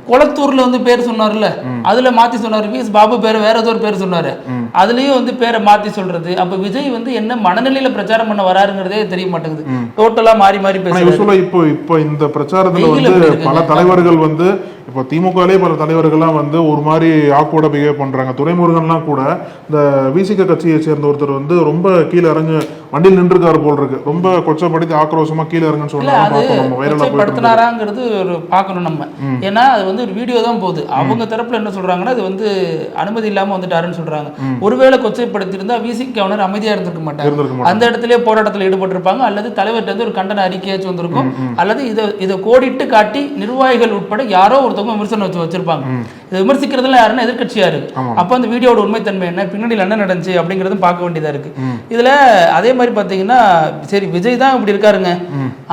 குளத்தூர்ல வந்து பேர் சொன்னார்ல, அதுல மாத்தி சொன்னாரு. வி.எஸ். பாபு பேர் வேற ஏதோ ஒரு பேர் சொன்னாரு, அதுலயும் வந்து பேரை மாத்தி சொல்றது. அப்ப விஜய் வந்து என்ன மனநிலையில பிரச்சாரம் பண்ண வராருங்கிறதே தெரிய மாட்டேங்குது. டோட்டலா மாறி மாறி பேசுறாரு. இப்போ இந்த பிரச்சாரத்துல வந்து பல தலைவர்கள் வந்து, இப்போ திமுகலே பல தலைவர்கள்லாம் வந்து ஒரு மாதிரி ஆக்வர்டா பிஹேவ் பண்றாங்க. துரைமுருகன்லாம் கூட இந்த விசிக கட்சியை சேர்ந்த ஒருத்தர் வந்து ரொம்ப கீழே இறங்கு வண்டியில் நின்றுக்காரு போல் இருக்கு, ரொம்ப கொச்சப்படுத்தி ஆக்ரோஷமா கீழே இறங்குன்னு சொன்னாராங்கிறது ஒரு பார்க்கணும் நம்ம. ஏன்னா அது வந்து ஒரு வீடியோ தான் போகுது. அவங்க தரப்புல என்ன சொல்றாங்கன்னா, அது வந்து அனுமதி இல்லாம வந்துட்டாருன்னு சொல்றாங்க. ஒருவேளை கொச்சைப்படுத்திருந்தா விசிக கவர்னர் அமைதியா இருந்திருக்க மாட்டாங்க, அந்த இடத்துல போராட்டத்தில் ஈடுபட்டிருப்பாங்க, அல்லது தலைவர்கிட்ட வந்து ஒரு கண்டன அறிக்கையாச்சும் வந்திருக்கும், அல்லது இதை கோடிட்டு காட்டி நிர்வாகிகள் உட்பட யாரோ ஒருத்தவங்க விமர்சனம் வச்சிருப்பாங்க. இதை விமர்சிக்கிறதுல யாருன்னா எதிர்கட்சியா இருக்கு. அப்ப அந்த வீடியோட உண்மைத்தன்மை என்ன, பின்னாடியில் என்ன நடந்துச்சு அப்படிங்கறதும் பார்க்க வேண்டியதா இருக்கு. இதுல அதே மாதிரி பாத்தீங்கன்னா, சரி விஜய் தான் இப்படி இருக்காருங்க,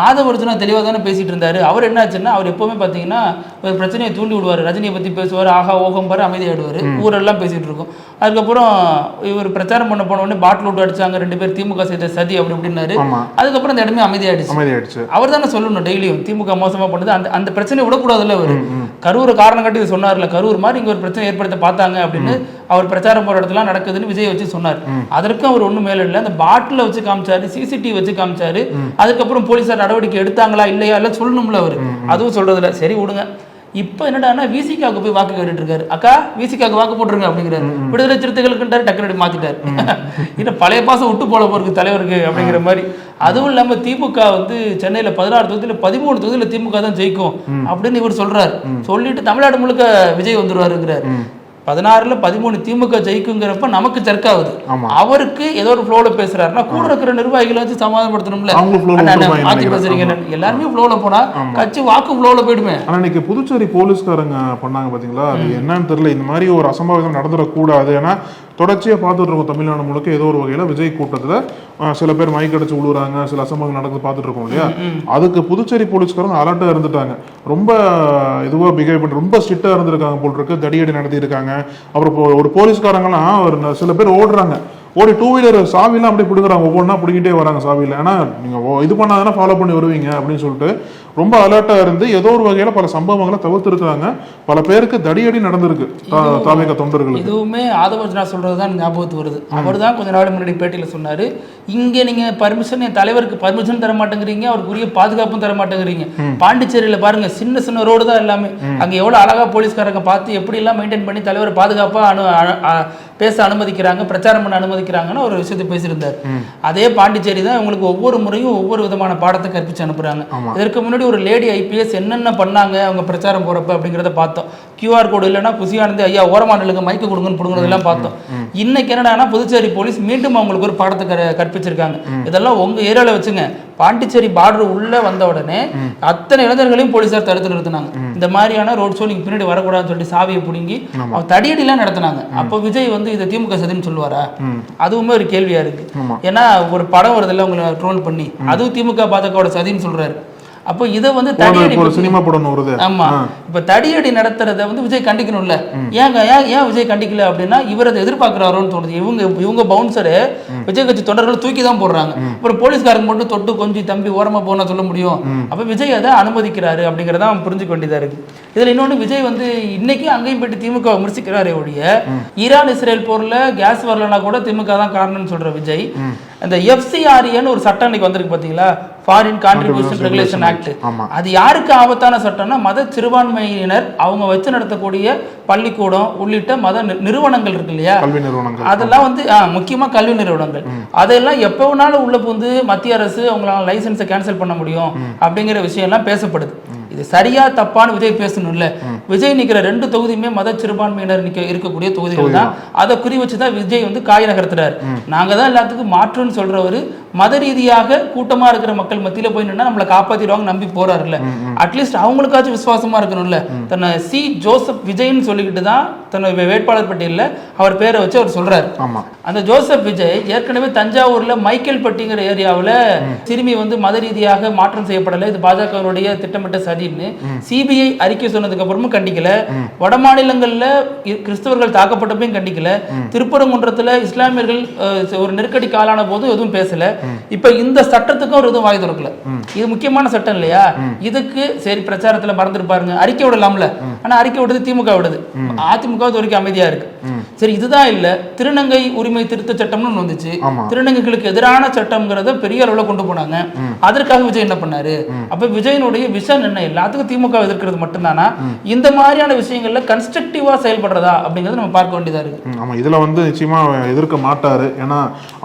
ஆதவர்ஜுனா தெளிவா தானே பேசிட்டு இருந்தாரு. அவர் என்ன ஆச்சுன்னா, அவர் எப்பவுமே பாத்தீங்கன்னா ஒரு பிரச்சனையை தூண்டி விடுவாரு, ரஜினியை பத்தி பேசுவார், ஆகா ஓகம் பாரு அமைதியாடுவாரு, ஊரெல்லாம் பேசிட்டு இருக்கும். அதுக்கப்புறம் இவர் பிரச்சாரம் பண்ண போன உடனே பாட்டில் விட்டு அடிச்சாங்க, 2 பேர் திமுக செய்த சதி அப்படி அப்படின்னாரு. அதுக்கப்புறம் அந்த இடமே அமைதியாயிடுச்சு. அவர் தானே சொல்லணும் டெய்லியும் திமுக மோசமா பண்ணுது, அந்த பிரச்சனையை விடக்கூடாதுல்ல. அவர் கரூர் காரணம் காட்டி சொன்னார்ல, கரூர் மாதிரி இங்க ஒரு பிரச்சனை ஏற்படுத்த பார்த்தாங்க அப்படின்னு அவர் பிரச்சாரம் போற இடத்துல நடக்குதுன்னு விஜய் வச்சு சொன்னார். அதற்கும் அவர் ஒண்ணும் மேல இல்ல, அந்த பாட்டில வச்சு காமிச்சாரு, சிசிடிவி வச்சு காமிச்சாரு. அதுக்கப்புறம் போலீசார் நடவடிக்கை எடுத்தாங்களா இல்லையா இல்ல சொல்லணும்ல அவரு, அதுவும் சொல்றதுல. சரி விடுங்க. இப்ப என்னடா விசிகாவுக்கு போய் வாக்கு கேட்டுட்டு இருக்காரு. அக்கா விசிகாவுக்கு வாக்கு போட்டுருங்க அப்படிங்கிறாரு. விடுதலை சிறுத்தைகளுக்கு டக்குனடி மாத்திட்டாரு. இன்னும் பழைய பாசம் விட்டு போல போறது தலைவருக்கு அப்படிங்கிற மாதிரி. அதுவும் இல்லாம திமுக வந்து சென்னையில 16 தொகுதியில 13 தொகுதியில திமுக தான் ஜெயிக்கும் அப்படின்னு இவர் சொல்றாரு. சொல்லிட்டு தமிழ்நாடு முழுக்க விஜய் வந்துருவாருங்கிறார். 16ல 13 திமுக ஜெயிக்குங்கிறப்ப நமக்கு ஜர்க்காகுது. அவருக்கு ஏதோ ஒரு ஃப்ளோல பேசுறாருன்னா கூட இருக்கிற நிர்வாகிகளை வச்சு சமாதானப்படுத்தணும்ல. மாத்தி பேசுறீங்க எல்லாருமே ஃப்ளோல போனா கட்சி வாக்கு ஃப்ளோல போயிடுமே. ஆனா இன்னைக்கு புதுச்சேரி போலீஸ்காரங்க பண்ணாங்க பாத்தீங்களா, அது என்னன்னு தெரியல. இந்த மாதிரி ஒரு அசம்பாவிதம் நடந்துடக்கூடாது. ஏன்னா தொடர்ச்சியா பார்த்துட்டு இருக்கோம் தமிழ்நாடு முழுக்க ஏதோ ஒரு வகையில விஜய் கூட்டத்துல சில பேர் மைக் அடிச்சு விழுறாங்க, சில அசம்பாவிதம் நடக்குது பார்த்துட்டு இருக்கோம் இல்லையா. அதுக்கு புதுச்சேரி போலீஸ்காரங்க அலர்ட்டா இருந்துட்டாங்க, ரொம்ப இதுவா பிஹேவ் பண்ணி ரொம்ப ஸ்ட்ரிக்டா இருந்திருக்காங்க போல் இருக்கு, தடியடி நடத்தி இருக்காங்க. அப்புறம் ஒரு போலீஸ்காரங்கலாம் சில பேர் ஒரு 2 வீலர் சாவிலாம் அப்படியே பிடுங்குறாங்க, ஒவ்வொன்றா பிடிக்கிட்டே வராங்க சாவியில். ஏன்னா நீங்கள் இது பண்ணாதானே ஃபாலோ பண்ணி வருவீங்க அப்படின்னு சொல்லிட்டு ரொம்ப அலர்ட்டாக இருந்து ஏதோ ஒரு வகையில் பல சம்பவங்களை தவிர்த்துருக்காங்க. பல பேருக்கு தடியடி நடந்திருக்கு தாவேகா தொண்டர்களுக்கு. இதுவுமே ஆதவர்ஜனா சொல்றது தான் ஞாபகத்துக்கு வருது. அவர் தான் கொஞ்ச நாள் முன்னாடி பேட்டியில் சொன்னார், இங்கே நீங்கள் பர்மிஷன், என் தலைவருக்கு பர்மிஷன் தர மாட்டேங்கிறீங்க, அவருக்குரிய பாதுகாப்பும் தர மாட்டேங்கிறீங்க. பாண்டிச்சேரியில் பாருங்க, சின்ன சின்ன ரோடு தான் எல்லாமே. அங்கே எவ்வளோ அழகா போலீஸ்காரங்க பார்த்து எப்படிலாம் மெயின்டைன் பண்ணி தலைவர் பாதுகாப்பாக பேச அனுமதிக்கிறாங்க, பிரச்சாரம் பண்ண அனுமதிக்கிறாங்கன்னு ஒரு விஷயத்தை பேசியிருந்தார். அதே பாண்டிச்சேரி தான் உங்களுக்கு ஒவ்வொரு முறையும் ஒவ்வொரு விதமான பாடத்தை கற்பிச்சு அனுப்புறாங்க. இதற்கு முன்னாடி ஒரு லேடி ஐபிஎஸ் என்னென்ன பண்ணாங்க அவங்க பிரச்சாரம் போறப்ப அப்படிங்கிறத பார்த்தோம். கியூஆர் கோடு இல்லைன்னா புசியானது ஐயா ஓரமானலுக்கு மைக்கு கொடுங்கன்னு கொடுங்கறதெல்லாம் பார்த்தோம். இன்னைக்கு என்னடானா புதுச்சேரி போலீஸ் மீண்டும் அவங்களுக்கு ஒரு பாடத்தை கற்பிச்சிருக்காங்க. இதெல்லாம் உங்க ஏரியாவில் வச்சுங்க. பாண்டிச்சேரி பார்டர் உள்ள வந்த உடனே அத்தனை இளைஞர்களையும் போலீஸார் தடுத்து நிறுத்தினாங்க. இந்த மாதிரியான ரோட் ஷோ நீங்க பின்னாடி வரக்கூடாதுன்னு சொல்லி சாவியை பிடுங்கி அவங்க தடியடிலாம் நடத்தினாங்க. அப்போ விஜய் வந்து இதை திமுக சதின்னு சொல்லுவாரா? அதுவுமே ஒரு கேள்வியா இருக்கு. ஏன்னா ஒரு படம் வருதுல்ல உங்களை ட்ரோல் பண்ணி, அதுவும் திமுக பாஜகவோட சதின்னு சொல்றாரு. அப்போ இதை வந்து தடியடி சினிமா படம் வருது. ஆமா, இப்ப தடியடி நடத்துறத வந்து விஜய் கண்டிக்கணும்ல. ஏன் விஜய் கண்டிக்கல அப்படின்னா இவர் அதை எதிர்பார்க்கிறாரோன்னு தோணுது. இவங்க பவுன்சரு விஜய் கட்சி தொண்டர்கள் தூக்கி தான் போடுறாங்க. அப்புறம் போலீஸ்காரங்க மட்டும் தொட்டு கொஞ்சம் தம்பி ஓரமா போனா சொல்ல முடியும். அப்ப விஜய் அதை அனுமதிக்கிறாரு அப்படிங்கறத புரிஞ்சுக்க வேண்டியதா இருக்கு. இதுல இன்னொன்னு, விஜய் வந்து இன்னைக்கு அங்கேயும் போயிட்டு திமுக விமர்சிக்கிறாரே ஒழிய, ஈரான் இஸ்ரேல் போர்ல கேஸ் வரலன்னா கூட திமுக தான் காரணம்னு சொல்ற விஜய், அந்த FCRA ஒரு சட்டம் இன்னைக்கு வந்திருக்கு பாத்தீங்களா, ஃபாரின் கான்ட்ரிபியூஷன் ரெகுலேஷன் ஆக்ட். அது யாருக்கு ஆபத்தான சட்டம்னா, மத சிறுபான்மையினர் அவங்க வச்சு நடத்தக்கூடிய பள்ளிக்கூடம் உள்ளிட்ட மத நிறுவனங்கள் இருக்கு இல்லையா, அதெல்லாம் வந்து முக்கியமா கல்வி நிறுவனங்கள், அதெல்லாம் எப்ப வேணாலும் உள்ள புகுந்து மத்திய அரசு அவங்களால லைசன்ஸை கேன்சல் பண்ண முடியும் அப்படிங்கிற விஷயம் எல்லாம் பேசப்படுது. இது சரியா தப்பான்னு விஜய் பேசணும்ல. விஜய் நிக்கிற 2 தொகுதியுமே மத சிறுபான்மையினர் இருக்கக்கூடிய தொகுதிகள் தான். அதை குறி வச்சுதான் விஜய் வந்து காய் நகர்த்துறாரு. நாங்க தான் எல்லாத்துக்கும் மாற்றுன்னு சொல்றவரு மத ரீதியாக கூட்டமா இருக்கிற மக்கள் மத்தியில போய் நின்னா நம்மளை காப்பாத்திடுவாங்க நம்பி போறாருல்ல. அட்லீஸ்ட் அவங்களுக்காச்சும் விசுவாசமா இருக்கணும்ல. தன்னை சி ஜோசப் விஜய்ன்னு சொல்லிக்கிட்டு தான் தன்னுடைய வேட்பாளர் பட்டியலில் அவர் பேரை வச்சு அவர் சொல்றாரு. அந்த ஜோசப் விஜய் ஏற்கனவே தஞ்சாவூர்ல மைக்கேல் பட்டிங்கிற ஏரியாவில் சிறுமி வந்து மத ரீதியாக மாற்றம் செய்யப்படலை, இது பாஜகவுடைய திட்டமிட்ட சதின்னு சிபிஐ அறிக்கை சொன்னதுக்கு அப்புறமும் கண்டிக்கல. வட மாநிலங்கள்ல கிறிஸ்தவர்கள் தாக்கப்பட்டப்பையும் கண்டிக்கல. திருப்பரங்குன்றத்துல இஸ்லாமியர்கள் ஒரு நெருக்கடி காலான போது எதுவும் பேசல. இப்ப இந்த சட்டத்துக்கும் ஒரு எதுவும் வாய் திறக்கல. இது முக்கியமான சட்டம் இல்லையா? இதுக்கு சரி பிரச்சாரத்துல மறந்துருப்பாருங்க, அறிக்கை விடலாம்ல. ஆனா அறிக்கை விடுறது திமுக விடுது, அதிமுக வரைக்கும் அமைதியா இருக்கு. சரி, இதுதான் இல்ல, திருநங்கை உரிமை திருத்த சட்டம்னு வந்துச்சு. திருநங்கைகளுக்கு எதிரான சட்டம்ங்கிறத பெரிய அளவுல கொண்டு போனாங்க. அதற்காக விஜய் என்ன பண்ணாரு? அப்ப விஜயனுடைய விஷன் என்ன? எல்லாத்துக்கும் திமுக எதிர்க்கிறது மட்டும்தானா? இந்த மாதிரியான விஷயங்கள்ல கன்ஸ்ட்ரக்டிவா செயல்படுறதா அப்படிங்கறத நம்ம பார்க்க வேண்டியதா இருக்கு. ஆமா, இதுல வந்து நிச்சயமா எதிர்க்க மாட்டாரு. ஏன்னா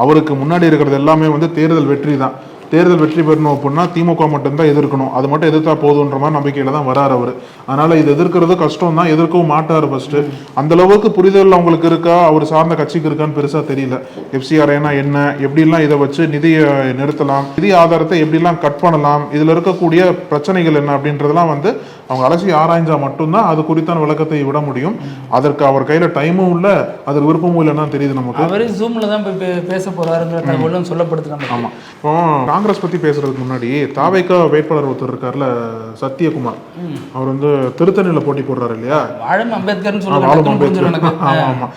அவருக்கு முன்னாடி இருக்கிறது எல்லாமே வந்து தேர்தல் வெற்றி தான். தேர்தல் வெற்றி பெறணும் அப்படின்னா திமுக மட்டும்தான் எதிர்க்கணும், அது மட்டும் எதிர்த்தா போதுன்ற மாதிரி நம்பிக்கையில தான் வராரு அவர். அதனால இது எதிர்க்கிறது கஷ்டம் தான், எதிர்க்கவும் மாட்டாரு. ஃபர்ஸ்ட் அந்த அளவுக்கு புரிதல் அவங்களுக்கு இருக்கா, அவர் சார்ந்த கட்சிக்கு இருக்கான்னு பெருசா தெரியல. FCRA என்ன, எப்படிலாம் இதை வச்சு நிதியை நிறுத்தலாம், நிதி ஆதாரத்தை எப்படிலாம் கட் பண்ணலாம், இதுல இருக்கக்கூடிய பிரச்சனைகள் என்ன அப்படின்றதெல்லாம் வந்து அவங்க அலசி ஆராய்ஞ்சா மட்டும்தான் அது குறித்தான விளக்கத்தை விட முடியும். அதற்கு அவர் கையில டைமும் இல்ல, அதற்கு விருப்பமும் இல்லைன்னா தெரியுது நமக்கு. அவரே ஜூம்ல தான் பேச போறாருங்கிற தகவலும் சொல்லப்படுது. ஆமா, இப்போ காங்கிரஸ் பத்தி பேசுறதுக்கு முன்னாடி தாவேகா வேட்பாளர் ஒருத்தர் இருக்காருல, சத்யகுமார், அவர் வந்து திருத்தணியில போட்டி போடுறாரு இல்லையா, வாழும் அம்பேத்கர். ஆமா,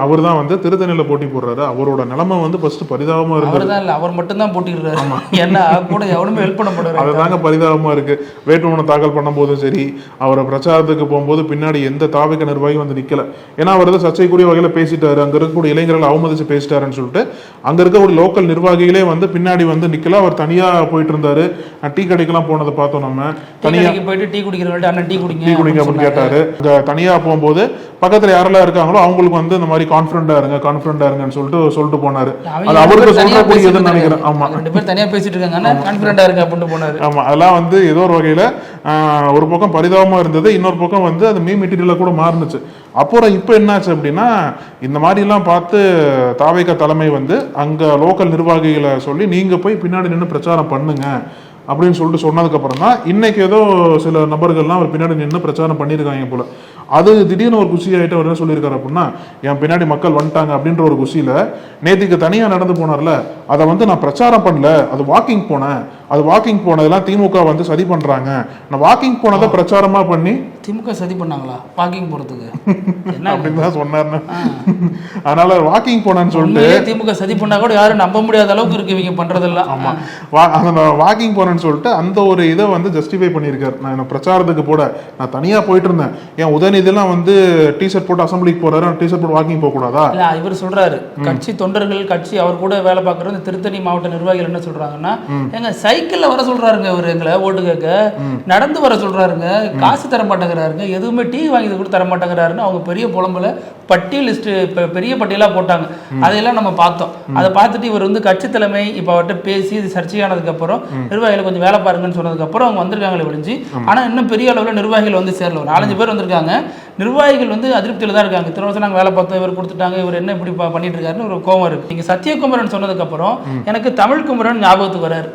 அவர் தான் வந்து திருத்தணியில போட்டி போடுறாரு. அவரோட நிலைமை வந்து ஃபர்ஸ்ட் பரிதாபமா இருக்கு. அவர் மட்டும் தான் போட்டிடுறாரு, ஏன்னா கூட எவனுமே ஹெல்ப் பண்ண போறாரு. அதுதாங்க பரிதாபமா இருக்கு. வேட்புமனு தாக்கல் பண்ணும் போதும் சரி, அவரை பிரச்சாரத்துக்கு போகும்போது பின்னாடி எந்த தாவேகா நிர்வாகி வந்து நிக்கல. ஏன்னா அவர் வந்து சர்ச்சைக்குரிய வகையில பேசிட்டாரு, அங்க இருக்கக்கூடிய இளைஞர்களை அவமதிச்சு பேசிட்டாருன்னு சொல்லிட்டு அங்க இருக்கக்கூடிய லோக்கல் நிர்வாகிகளே வந்து பின்னாடி வந்து நிக்கல. அவர் தனியா போயிட்டு இருந்தாரு. டீ கடைக்கெல்லாம் போனதை பார்த்தோம். நம்ம தனியா போயிட்டு டீ குடிக்கிறவங்க டீ குடிங்க அப்படின்னு கேட்டாரு. தனியா போகும்போது பக்கத்துல யாரெல்லாம் இருக்காங்களோ அவங்களுக்கு வந்து இந்த மாதிரி கான்ஃபிடண்டா இருங்கன்னு சொல்லிட்டு போனாரு. அது அவருக்கு சொல்லக்கூடியதுன்னு நினைக்கிறேன். ஆமா, 2 பேர் தனியா பேசிட்டு இருக்காங்க, கான்ஃபிடண்டா இருங்க அப்படின்னு போனாரு. ஆமா, அதெல்லாம் வந்து ஏதோ ஒரு வகையில ஒரு பக்கம் பரிதாபமா இருந்தது, இன்னொரு பக்கம் வந்து அது மீ மெட்டீரியலா கூட மாறுனுச்சு. அப்புறம் இப்போ என்னாச்சு அப்படின்னா, இந்த மாதிரி எல்லாம் பார்த்து தாவேகா தலைமை வந்து அங்க லோக்கல் நிர்வாகிகளை சொல்லி நீங்க போய் பின்னாடி நின்று பிரச்சாரம் பண்ணுங்க அப்படின்னு சொல்லிட்டு சொன்னதுக்கு அப்புறம் தான் இன்னைக்கு ஏதோ சில நபர்கள்லாம் அவர் பின்னாடி நின்று பிரச்சாரம் பண்ணியிருக்காங்க போல. அது திடீர்னு ஒரு குஷி ஆகிட்டு அவர் என்ன சொல்லியிருக்காரு அப்படின்னா, என் பின்னாடி மக்கள் வந்துட்டாங்க அப்படின்ற ஒரு குஷியில நேற்றுக்கு தனியாக நடந்து போனார்ல, அதை வந்து நான் பிரச்சாரம் பண்ணல, அது வாக்கிங் போனேன், அது வாக்கிங் போனதெல்லாம் திமுக வந்து சதி பண்றாங்க, நான் வாக்கிங் போனதை பிரச்சாரமா பண்ணி திமுக சதி பண்ணாங்களா வாக்கிங் போறதுக்கு அப்படின்னு தான் சொன்னாருன்னு. அதனால வாக்கிங் போனேன்னு சொல்லிட்டு திமுக சதி பண்ணா கூட யாரும் நம்ப முடியாத அளவுக்கு இருக்கு இவங்க பண்றதெல்லாம். ஆமா, வாக்கிங் போனேன்னு சொல்லிட்டு அந்த ஒரு இதை வந்து ஜஸ்டிஃபை பண்ணியிருக்காரு. நான் பிரச்சாரத்துக்கு போட நான் தனியா போயிட்டு இருந்தேன், ஏன் உதயநிதியெல்லாம் வந்து டிஷர்ட் போட்டு அசம்பிளிக்கு போறாரு, டிஷர்ட் போட்டு வாக்கிங் போக கூடாதா? இல்ல இவர் சொல்றாரு கட்சி தொண்டர்கள் கட்சி அவர் கூட வேலை பார்க்குற இந்த திருத்தணி மாவட்ட நிர்வாகிகள் என்ன சொல்றாங்கன்னா, எங்க சைக்கிள்ல வர சொல்றாருங்க இவர், எங்களை ஓட்டு கேட்க நடந்து வர சொல்றாருங்க, காசு தர மாட்டேங்கிறாருங்க, எதுவுமே டீ வாங்கி கூட தர மாட்டேங்கிறாருன்னு அவங்க பெரிய புலம்புல பட்டியல் லிஸ்ட் பெரிய பட்டியலா போட்டாங்க. அதையெல்லாம் நம்ம பார்த்தோம். அதை பார்த்துட்டு இவர் வந்து கட்சி தலைமை இப்போ அவர்கிட்ட பேசி இது சர்ச்சையானதுக்கு அப்புறம் நிர்வாகிகளை கொஞ்சம் வேலை பாருங்கன்னு சொன்னதுக்கு அப்புறம் அவங்க வந்திருக்காங்களே விழிஞ்சு. ஆனா இன்னும் பெரிய அளவில் நிர்வாகிகள் வந்து சேரல. 4-5 பேர் வந்திருக்காங்க. நிர்வாகிகள் வந்து அதிருப்தியில தான் இருக்காங்க. இத்தனை வருஷம் நாங்கள் வேலை பார்த்தோம், இவர் கொடுத்துட்டாங்க, இவர் என்ன இப்படி பண்ணிட்டு இருக்காருன்னு ஒரு கோவம் இருக்கு. நீங்க சத்தியகுமரன் சொன்னதுக்கு அப்புறம் எனக்கு தமிழ் குமரன் ஞாபகத்துக்கு வராரு.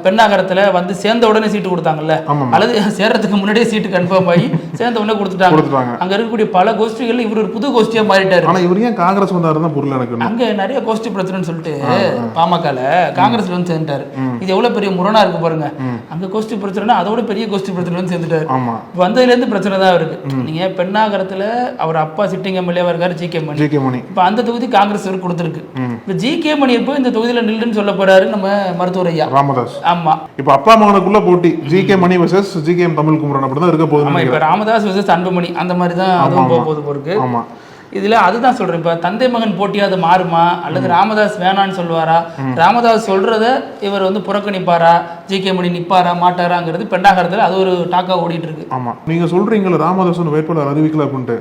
பெண்ணாகரத்துல வந்து சேர்ந்த உடனே சீட்டு கொடுத்தாங்கல்ல, அல்லது சேர்றதுக்கு முன்னாடியே சீட்டு கன்ஃபார்ம் ஆகி சேர்ந்த உடனே கொடுத்துட்டாங்க. அங்க இருக்கக்கூடிய பல கோஷ்டிகள் இவர் ஒரு புது கோஷ்டியா மாறிட்டாரு. ஆனா இவர் ஏன் காங்கிரஸ் வந்தாருன்னு புரியல எனக்கு. அங்க நிறைய கோஷ்டி பிரச்சனைன்னு சொல்லிட்டு பாமகல காங்கிரஸ்ல வந்து சேர்ந்துட்டாரு. இது எவ்வளவு பெரிய முரணா இருக்கு பாருங்க. அங்க கோஷ்டி பிரச்சனை அதோட பெரிய கோஷ்டி பிரச்சனை வந்து சேர்ந்துட்டாரு. வந்ததுல இருந்து பிரச்சனை தான் இருக்கு. நீங்க பெண்ணாகரத்துல அவர் அப்பா சிட்டிங் எம்எல்ஏவா இருக்காரு ஜி.கே. மணி. இப்ப அந்த தொகுதி காங்கிரஸ் கொடுத்திருக்கு. இப்ப ஜி.கே. மணி எப்போ இந்த தொகுதியில நில்லுன்னு சொல்ல போறாரு நம்ம மருத்துவர் ஐயா ராமதாஸ். ஆமா, இப்ப அப்பா மகனுக்குள்ள போட்டி ஜி.கே. மணி வெர்சஸ் ஜி.கே. தமிழ் குமரன் அப்படிதான் இருக்க போகுது. ஆமா, இப்ப ராமதாஸ் வெர்சஸ் அன்புமணி அந்த மாதிரி தான் அதுவும் போக போகுது போருக்கு. ஆமா, இதுல அதுதான் சொல்றேன். இப்ப தந்தை மகன் போட்டியா அது மாறுமா, அல்லது ராமதாஸ் வேணான்னு சொல்லுவாரா, ராமதாஸ் சொல்றத இவர் வந்து புறக்கணிப்பாரா, ஜி.கே. மணி நிப்பாரா மாட்டாராங்கிறது பெண்ணாகரத்துல அது ஒரு டாக்கா ஓடிட்டு இருக்கு. ஆமா, நீங்க சொல்றீங்களா ராமதாஸ் வேட்பாளர் அறிவிக்கல அப்படின்ட்டு,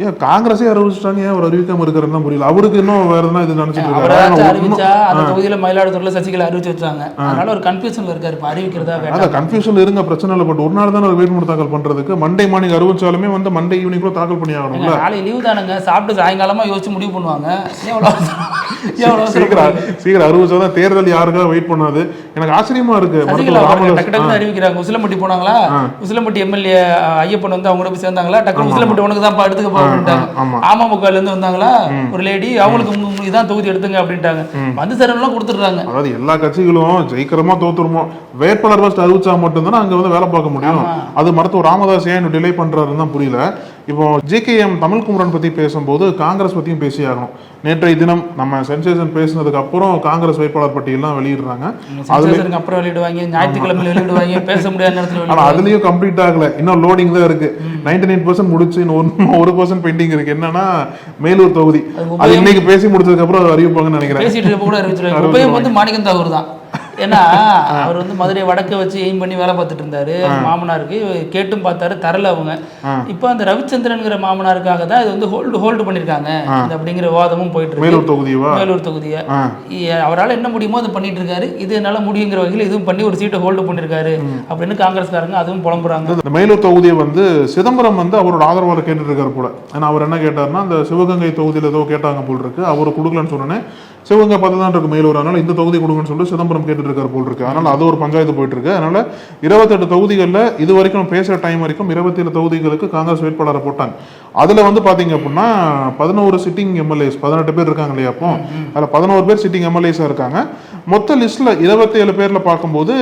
ஏன் காங்கிரஸே அறிவிச்சிட்டாங்க, ஏன் அவர் அறிவிக்காம இருக்கிறது புரியல. அவருக்கு இன்னும் வேற எதுனா இது நினைச்சிட்டு இருக்காரு. அறிவிச்சா அந்த தொகுதியில மயிலாடுதுறையில சசிகலா அறிவிச்சு வச்சாங்க. அதனால ஒரு கன்ஃபியூஷன்ல இருக்காரு. இப்ப அறிவிக்கிறதா வேண்டாம், கன்ஃபியூஷன்ல இருங்க, பிரச்சனை இல்லை. பட் ஒரு நாள் தானே ஒரு வேட்புமனு தாக்கல் பண்றதுக்கு மண்டே மார்னிங் அறிவிச்சாலுமே வந்து மண்டே ஈவினிங் கூட தாக்கல் பண்ணி ஆகணும்ல. நாளை லீவ் தானுங்க, சாப்பிட்டு சாயங்காலமா யோசிச்சு முடிவு பண்ணுவாங்க. சீக்கிரம் அறிவிச்சாதான் தேர்தல் யாருக்காக வெயிட் பண்ணாது. எனக்கு ஆச்சரியமா இருக்கு. அறிவிக்கிறாங்க. உசிலம்பட்டி போனாங்களா, உசிலம்பட்டி எம்எல்ஏ ஐயப்பன் வந்து அவங்க போய் சேர்ந்தாங்களா, டக்குனு உசிலம்பட்டி உனக்கு தான் எடுத்துக்க அமமுகல இருந்து வந்தாங்களா ஒரு லேடி, அவங்களுக்கு இதான் தொகுதி எடுத்துங்க அப்படின்ட்டாங்க. வந்து சரணம் கொடுத்துடுறாங்க. அதாவது எல்லா கட்சிகளும் ஜெயிக்கிறோமோ தோத்துருமோ வேட்பாளர் ஃபர்ஸ்ட் அறிவிச்சா மட்டும்தான் அங்க வந்து வேலை பார்க்க முடியும். அது மருத்துவர் ராமதாஸ் ஏன் டிலே பண்றாருன்னு தான் புரியல. இப்போ ஜி.கே.எம். தமிழ் குமரன் பத்தி பேசும்போது காங்கிரஸ் பத்தியும் பேசி ஆகணும். நேற்றைய தினம் நம்ம சென்சேஷன் பேசினதுக்கு அப்புறம் காங்கிரஸ் வேட்பாளர் பட்டியலாம் வெளியிடுறாங்க. அப்புறம் வெளியிடுவாங்க, ஞாயிற்றுக்கிழமை வெளியிடுவாங்க, பேச முடியாத நேரத்தில். ஆனா அதுலயும் கம்ப்ளீட் ஆகல, இன்னும் லோடிங் தான் இருக்கு. 99% முடிச்சு 1% பெண்டிங் இருக்கு. என்னன்னா மேலூர் தொகுதி, அது இன்னைக்கு பேசி முடிச்சதுக்கு அப்புறம் அறிவிப்பாங்கன்னு நினைக்கிறேன். பேசிட்டு இருக்க கூட அறிவிச்சிருக்காங்க. மாணிக்கம் தாகூர் தான். ஏன்னா அவர் வந்து மதுரை வடக்க வச்சு எய்ம் பண்ணி வேலை பார்த்துட்டு இருந்தாரு. மாமனாருக்கு கேட்டும் பார்த்தாரு, தரல அவங்க. இப்போ அந்த ரவிச்சந்திரன்கிற மாமனாருக்காக தான் இது வந்து ஹோல்டு பண்ணிருக்காங்க அப்படிங்கிற விவாதமும் போயிட்டு இருக்கு. மேலூர் தொகுதியை அவரால் என்ன முடியுமோ அதை பண்ணிட்டு இருக்காரு. இது என்னால முடியுங்கிற வகையில் இதுவும் பண்ணி ஒரு சீட்டை ஹோல்டு பண்ணிருக்காரு அப்படின்னு காங்கிரஸ்காரங்க அதுவும் புலம்புறாங்க. இந்த மேலூர் தொகுதியை வந்து சிதம்பரம் வந்து அவரோட ஆதரவாளர் கேட்டுட்டு இருக்காரு போல. ஏன்னா அவர் என்ன கேட்டாருன்னா, அந்த சிவகங்கை தொகுதியில் ஏதோ கேட்டாங்க போல் இருக்கு, அவரு கொடுக்கலன்னு சொன்னேன். சிவகங்கை பார்த்து தான் இருக்கு மேலூர், அதனால இந்த தொகுதி கொடுங்கன்னு சொல்லிட்டு சிதம்பரம் கேட்டுட்டு இருக்காரு போல் இருக்கு. அதனால அது ஒரு பஞ்சாயத்து போயிட்டு இருக்கு. அதனால 28 தொகுதிகளில் இது வரைக்கும் பேசுற டைம் வரைக்கும் 27 தொகுதிகளுக்கு காங்கிரஸ் வேட்பாளரை போட்டாங்க. அதுல வந்து பாத்தீங்க அப்படின்னா 11 சிட்டிங் எம்எல்ஏஸ், 18 பேர் இருக்காங்க இல்லையா, அப்போ அதுல 11 பேர் சிட்டிங் எம்எல்ஏஸா இருக்காங்க. மொத்த லிஸ்ட்ல 27 பேர்ல பார்க்கும்போது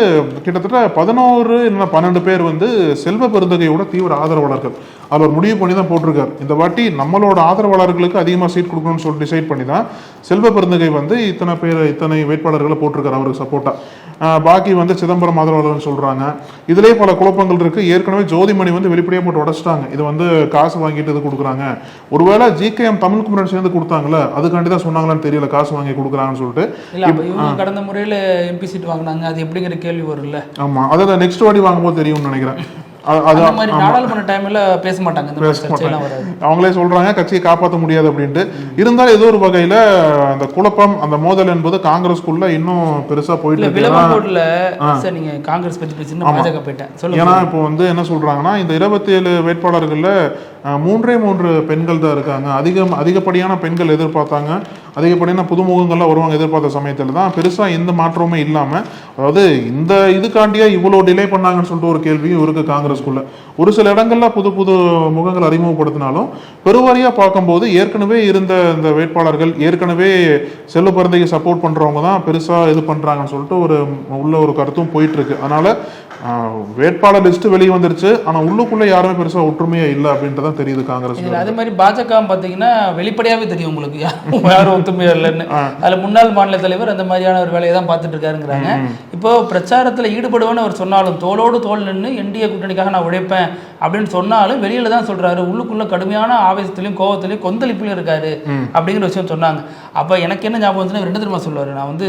கிட்டத்தட்ட 11 இல்லைன்னா 12 பேர் வந்து செல்வ பெருந்தகையோட தீவிர ஆதரவாளர்கள். அவர் ஒரு முடிவு பண்ணி தான் போட்டிருக்காரு, இந்த வாட்டி நம்மளோட ஆதரவாளர்களுக்கு அதிகமாக சீட் கொடுக்கணும்னு சொல்லி டிசைட் பண்ணி தான் செல்வ பெருந்தகை வந்து இத்தனை வேட்பாளர்களை போட்டிருக்காரு அவருக்கு சப்போர்ட்டா. பாக்கி வந்து சிதம்பரம் ஆதரவாளர்னு சொல்றாங்க. இதுலேயே பல குழப்பங்கள் இருக்கு. ஏற்கனவே ஜோதிமணி வந்து வெளிப்படையாக போட்டு உடச்சிட்டாங்க, இது வந்து காசு வாங்கிட்டு இது கொடுக்குறாங்க. ஒருவேளை ஜி.கே.எம். தமிழ் குமரன் சேர்ந்து கொடுத்தாங்களே அதுக்காண்டி தான் சொன்னாங்களான்னு தெரியல, காசு வாங்கி கொடுக்குறாங்கன்னு சொல்லிட்டு. கடந்த முறையில் எம்பி சீட் வாங்கினாங்க, அது எப்படிங்கிற கேள்வி வரும்ல. ஆமா, அதான் நெக்ஸ்ட் வாட்டி வாங்கும்போது தெரியும்னு நினைக்கிறேன். அவங்களே சொல்றாங்க கட்சியை காப்பாற்ற முடியாது அப்படின்ட்டு. இருந்தாலும் ஏதோ ஒரு வகையில அந்த குழப்பம், அந்த மோதல் என்பது காங்கிரஸ்குள்ள இன்னும் பெருசா போயிட்டு இருக்கு. ஏன்னா இப்போ வந்து என்ன சொல்றாங்கன்னா, இந்த 27 வேட்பாளர்கள்ல 3 பெண்கள் தான் இருக்காங்க. அதிகப்படியான பெண்கள் எதிர்பார்த்தாங்க. அதிகப்படியான புதுமுகங்கள்லாம் வருவாங்க எதிர்பார்த்த சமயத்தில் தான் பெருசாக எந்த மாற்றமுமே இல்லாமல், அதாவது இந்த இதுக்காண்டியா இவ்வளோ டிலே பண்ணாங்கன்னு சொல்லிட்டு ஒரு கேள்வியும் இருக்கு காங்கிரஸ்குள்ள. ஒரு சில இடங்கள்ல புது புது முகங்கள் அறிமுகப்படுத்தினாலும் பெருவாரியா பார்க்கும்போது ஏற்கனவே இருந்த இந்த வேட்பாளர்கள், ஏற்கனவே செல்வ பிறந்தைக்கு சப்போர்ட் பண்றவங்க தான் பெருசா இது பண்றாங்கன்னு சொல்லிட்டு ஒரு கருத்தும் போயிட்டு இருக்கு. அதனால வேட்பாளர் லிஸ்ட் வெளியே வந்துருச்சு, ஆனா உள்ளுக்குள்ள யாருமே பெருசா ஒற்றுமையா இல்லை அப்படின்றதான் தெரியுது காங்கிரஸ். அதே மாதிரி பாஜக பாத்தீங்கன்னா வெளிப்படையாவே தெரியும் உங்களுக்கு யாரும் ஒற்றுமையா இல்லைன்னு. அதுல முன்னாள் மாநில தலைவர் அந்த மாதிரியான ஒரு வேலையை தான் பார்த்துட்டு இருக்காருங்கிறாங்க. இப்போ பிரச்சாரத்துல ஈடுபடுவேன்னு அவர் சொன்னாலும், தோளோடு தோல் நின்று என்டிஏ கூட்டணிக்காக நான் உழைப்பேன் அப்படின்னு சொன்னாலும் வெளியில தான் சொல்றாரு, உள்ளுக்குள்ள கடுமையான ஆவேசத்திலையும் கோவத்திலையும் கொந்தளிப்புலையும் இருக்காரு அப்படிங்கிற விஷயம் சொன்னாங்க. அப்ப எனக்கு என்ன ஞாபகம் வந்துச்சுன்னா, 2 தெரியுமா சொல்லுவாரு, நான் வந்து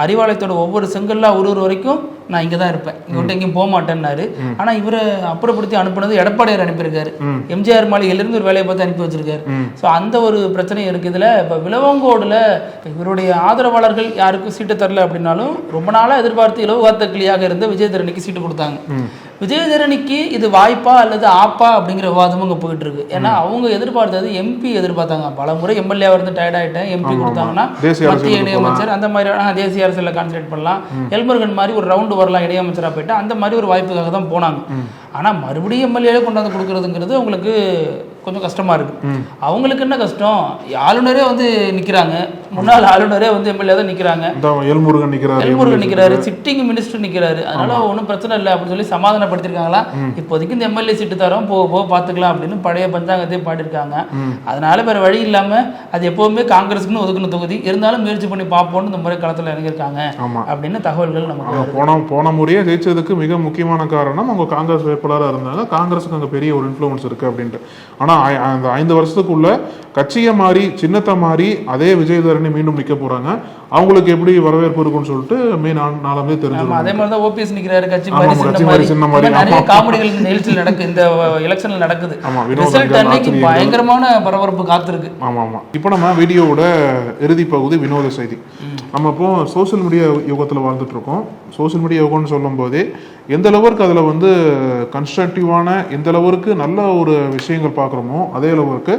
அறிவாலயத்தோட ஒவ்வொரு செங்கல்லா ஒரு வரைக்கும் நான் இங்கதான் இருப்பேன், இவர்கிட்ட எங்கேயும் போக மாட்டேன்னாரு. ஆனா இவரை அப்புறப்படுத்தி அனுப்புனது எடப்பாடியார் அனுப்பியிருக்காரு. எம்ஜிஆர் மாளிகையிலிருந்து ஒரு வேலையை பார்த்து அனுப்பி வச்சிருக்காரு. ஸோ அந்த ஒரு பிரச்சனை இருக்கு இதுல. இப்ப விலவங்கோடுல இவருடைய ஆதரவாளர்கள் யாருக்கும் சீட்டு தரல அப்படின்னாலும் ரொம்ப நாளா எதிர்பார்த்து இலவு காத்த கிளியாக இருந்த விஜயதரணிக்கு சீட்டு கொடுத்தாங்க. விஜயதரணிக்கு இது வாய்ப்பா அல்லது ஆப்பா அப்படிங்கிற விவாதமும் அங்கே போயிட்டு இருக்கு. ஏன்னா அவங்க எதிர்பார்த்தது எம்பி எதிர்பார்த்தாங்க. பல முறை எம்எல்ஏவா இருந்து டயர்ட் ஆயிட்டேன், எம்பி கொடுத்தாங்கன்னா மத்திய இணையமைச்சர் அந்த மாதிரி தேசிய அரசியலில் கான்சன்ட்ரேட் பண்ணலாம், எல்முருகன் மாதிரி ஒரு ரவுண்டு வரலாம் இணையமைச்சராக போயிட்டு, அந்த மாதிரி ஒரு வாய்ப்புக்காக தான் போனாங்க. ஆனால் மறுபடியும் எம்எல்ஏ கொண்டாந்து கொடுக்குறதுங்கிறது உங்களுக்கு கொஞ்சம் கஷ்டமா இருக்கு. அவங்களுக்கு என்ன கஷ்டம், ஆளுநரே வந்து நிக்கிறாங்க, முன்னாள் ஆளுநரே வந்து எம்எல்ஏ தான் நிக்கிறாங்க, எல்முருகன் நிக்கிறாரு, சிட்டிங் மினிஸ்டர் நிக்கிறாரு, அதனால ஒன்றும் பிரச்சனை இல்லை அப்படின்னு சொல்லி சமாதானப்படுத்திருக்காங்களா. இப்போதைக்கு இந்த எம்எல்ஏ சீட்டு தரோம், போக பார்த்துக்கலாம் அப்படின்னு பழைய பஞ்சாங்கத்தையும் பாடிருக்காங்க. அதனால வேற வழி இல்லாம அது எப்பவுமே காங்கிரஸுக்குன்னு ஒதுக்குன தொகுதி இருந்தாலும் முயற்சி பண்ணி பார்ப்போம்னு இந்த முறை களத்தில் இறங்கியிருக்காங்க அப்படின்னு தகவல்கள் நமக்கு. போன முறையே ஜெயிச்சதுக்கு மிக முக்கியமான காரணம் அவங்க காங்கிரஸ் வேட்பாளராக இருந்தாங்க, காங்கிரஸுக்கு அங்கே பெரிய ஒரு இன்ஃப்ளூயன்ஸ் இருக்கு அப்படின்ட்டு. ஆனா அந்த 5 வருஷத்துக்குள்ள கட்சியை மாறி சின்னத்தை மாறி அதே விஜயதரணி மீண்டும் நிக்க போறாங்க. அவங்களுக்கு எப்படி வரவேற்பு இருக்குன்னு சொல்லிட்டு மே 4 தெரிஞ்சிடும். அதே மாதிரி தான் ஓபிஎஸ் நிக்கிறாரு, கட்சி மாதிரி சின்ன மாதிரி நிறைய காமெடிகள் இந்த நிகழ்ச்சியில் நடக்குது, இந்த எலெக்ஷன்ல நடக்குது. ரிசல்ட் அன்னைக்கு பயங்கரமான பரபரப்பு காத்திருக்கு. ஆமா. இப்போ நம்ம வீடியோவோட இறுதி பகுதி வினோத செய்தி. நம்ம இப்போ சோசியல் மீடியா யுகத்தில் வாழ்ந்துட்டு இருக்கோம். சோசியல் மீடியா யுகம்னு சொல்லும் போதே எந்த அளவுக்கு அதில் வந்து கன்ஸ்ட்ரக்டிவான, எந்த அளவுக்கு நல்ல ஒரு விஷயங்கள் பார்க்குறோமோ அதே அளவுக்கு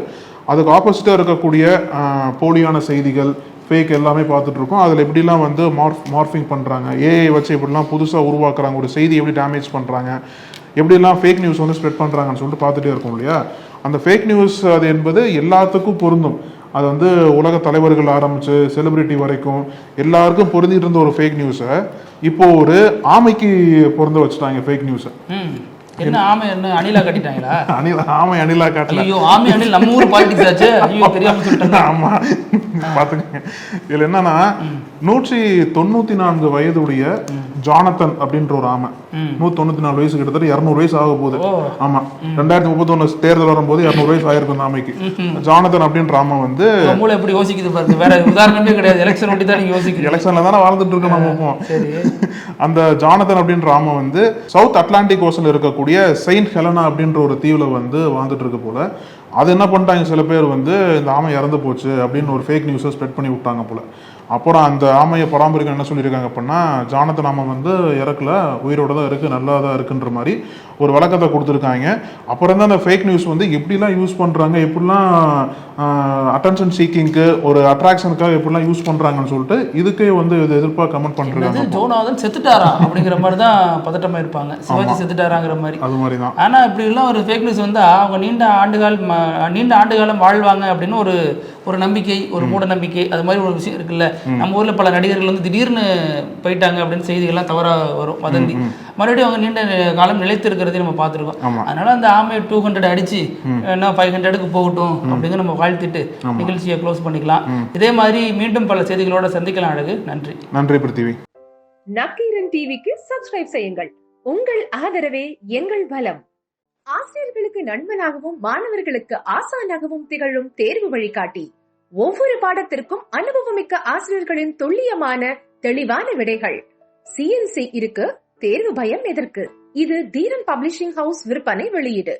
அதுக்கு ஆப்போசிட்டாக இருக்கக்கூடிய போலியான செய்திகள், ஃபேக் எல்லாமே பார்த்துட்டு இருக்கோம். அதில் எப்படிலாம் வந்து மார்ஃபிங் பண்ணுறாங்க, ஏஐ வச்சு எப்படிலாம் புதுசாக உருவாக்குறாங்க, ஒரு செய்தி எப்படி டேமேஜ் பண்ணுறாங்க, எப்படிலாம் ஃபேக் நியூஸ் வந்து ஸ்ப்ரெட் பண்ணுறாங்கன்னு சொல்லிட்டு பார்த்துட்டே இருக்கோம் இல்லையா. அந்த ஃபேக் நியூஸ் அது என்பது எல்லாத்துக்கும் பொருந்தும். அது வந்து உலக தலைவர்கள் ஆரம்பிச்சு செலிபிரிட்டி வரைக்கும் எல்லாருக்கும் பொருந்திட்டு இருந்த ஒரு ஃபேக் நியூஸை இப்போ ஒரு ஆமைக்கு பொருந்த வச்சுட்டாங்க ஃபேக் நியூஸை. என்ன ஆமை என்ன அணிலா கட்டிட்டாங்களா? ஆமை அணிலா காட்டல. ஐயோ, ஆமை அணில் நம்ம ஊர் பாலிடிக்ஸ் ஆச்சு. ஐயோ, தெரியாம சொல்லிட்டேன். ஆமா, பாத்துக்கங்க. இதுல என்னன்னா 194 வயதுடைய ஜானத்தன் அப்படின்ற ஒரு ஆமை, 194 வயசு, கிட்டத்தட்ட 200 வயசு ஆக போகுது. ஆமா, 2031 தேர்தல் வரும்போது 200 வயசு ஆயிருக்கும் அந்த ஆமைக்கு. ஜானத்தன் அப்படின்ற ஆமை வந்து மூளை எப்படி யோசிக்குது பாருங்க, வேற உதாரணமே கிடையாது. எலெக்ஷன் ஒட்டி தான் நீங்க யோசிக்கிறீங்க. எலெக்ஷன்ல தானே வாழ்ந்துட்டு இருக்கோம் நம்ம. அந்த ஜானத்தன் அப்படின்ற ஆமை வந்து சவுத் அட்லாண்டிக் ஓஷன்ல இருக்கக்கூடிய செயின்ட் ஹெலனா அப்படின்ற ஒரு தீவுல வந்து வாழ்ந்துட்டு இருக்கு போல. அது என்ன பண்ணிட்டாங்க, சில பேர் வந்து இந்த ஆமை இறந்து போச்சு அப்படின்னு ஒரு ஃபேக் நியூஸை ஸ்ப்ரெட் பண்ணி விட்டாங்க போல. அப்புறம் அந்த ஆமையை பராமரிக்க என்ன சொல்லியிருக்காங்க அப்படின்னா, ஜானத்தன் ஆமை வந்து இறக்கல, உயிரோட தான் இருக்கு, நல்லா தான் இருக்குன்ற மாதிரி ஒரு விளக்கத்தை கொடுத்துருக்காங்க. அப்புறம் தான் அந்த ஃபேக் நியூஸ் வந்து எப்படிலாம் யூஸ் பண்ணுறாங்க, எப்படிலாம் அட்டென்ஷன் சீக்கிங்க்கு, ஒரு அட்ராக்ஷனுக்காக எப்படிலாம் யூஸ் பண்ணுறாங்கன்னு சொல்லிட்டு இதுக்கே வந்து இது எதிர்ப்பாக கமெண்ட் பண்ணுறாங்க. ஜோனாதன் செத்துட்டாரா அப்படிங்கிற மாதிரி தான் பதட்டமாக இருப்பாங்க, சிவாஜி செத்துட்டாராங்கிற மாதிரி. அது மாதிரி தான். ஆனால் இப்படி எல்லாம் ஒரு ஃபேக் நியூஸ் வந்து அவங்க நீண்ட ஆண்டு காலம் வாழ்வாங்க அப்படின்னு ஒரு நம்பிக்கை, ஒரு மூட நம்பிக்கை, அது மாதிரி ஒரு விஷயம் இருக்குல்ல. நம்ம ஊர்ல பல நடிகர்கள் வந்து திடீர்னு போயிட்டாங்க அப்படின்னு செய்திகள்லாம் தவறாக வரும், வதந்தி. மறுபடியும் அவங்க நீண்ட காலம் நிலைத்து இருக்கிறதையும் நம்ம பார்த்துருக்கோம். அதனால அந்த ஆமையை 200 அடிச்சு என்ன 500க்கு போகட்டும் அப்படிங்கிற நம்ம வாழ்த்திட்டு நிகழ்ச்சியை க்ளோஸ் பண்ணிக்கலாம். இதே மாதிரி மீண்டும் பல செய்திகளோட சந்திக்கலாம். அழகு, நன்றி. நன்றி பிருத்திவி. நக்கீரன் டிவிக்கு சப்ஸ்கிரைப் செய்யுங்கள். உங்கள் ஆதரவே எங்கள் பலம். ஆசிரியர்களுக்கு நண்பனாகவும் மாணவர்களுக்கு ஆசானாகவும் திகழும் தேர்வு வழிகாட்டி. ஒவ்வொரு பாடத்திற்கும் அனுபவமிக்க ஆசிரியர்களின் துல்லியமான தெளிவான விடைகள். CNC இருக்கு, தேர்வு பயம் எதற்கு? இது தீரன் பப்ளிஷிங் ஹவுஸ் விற்பனை வெளியீடு.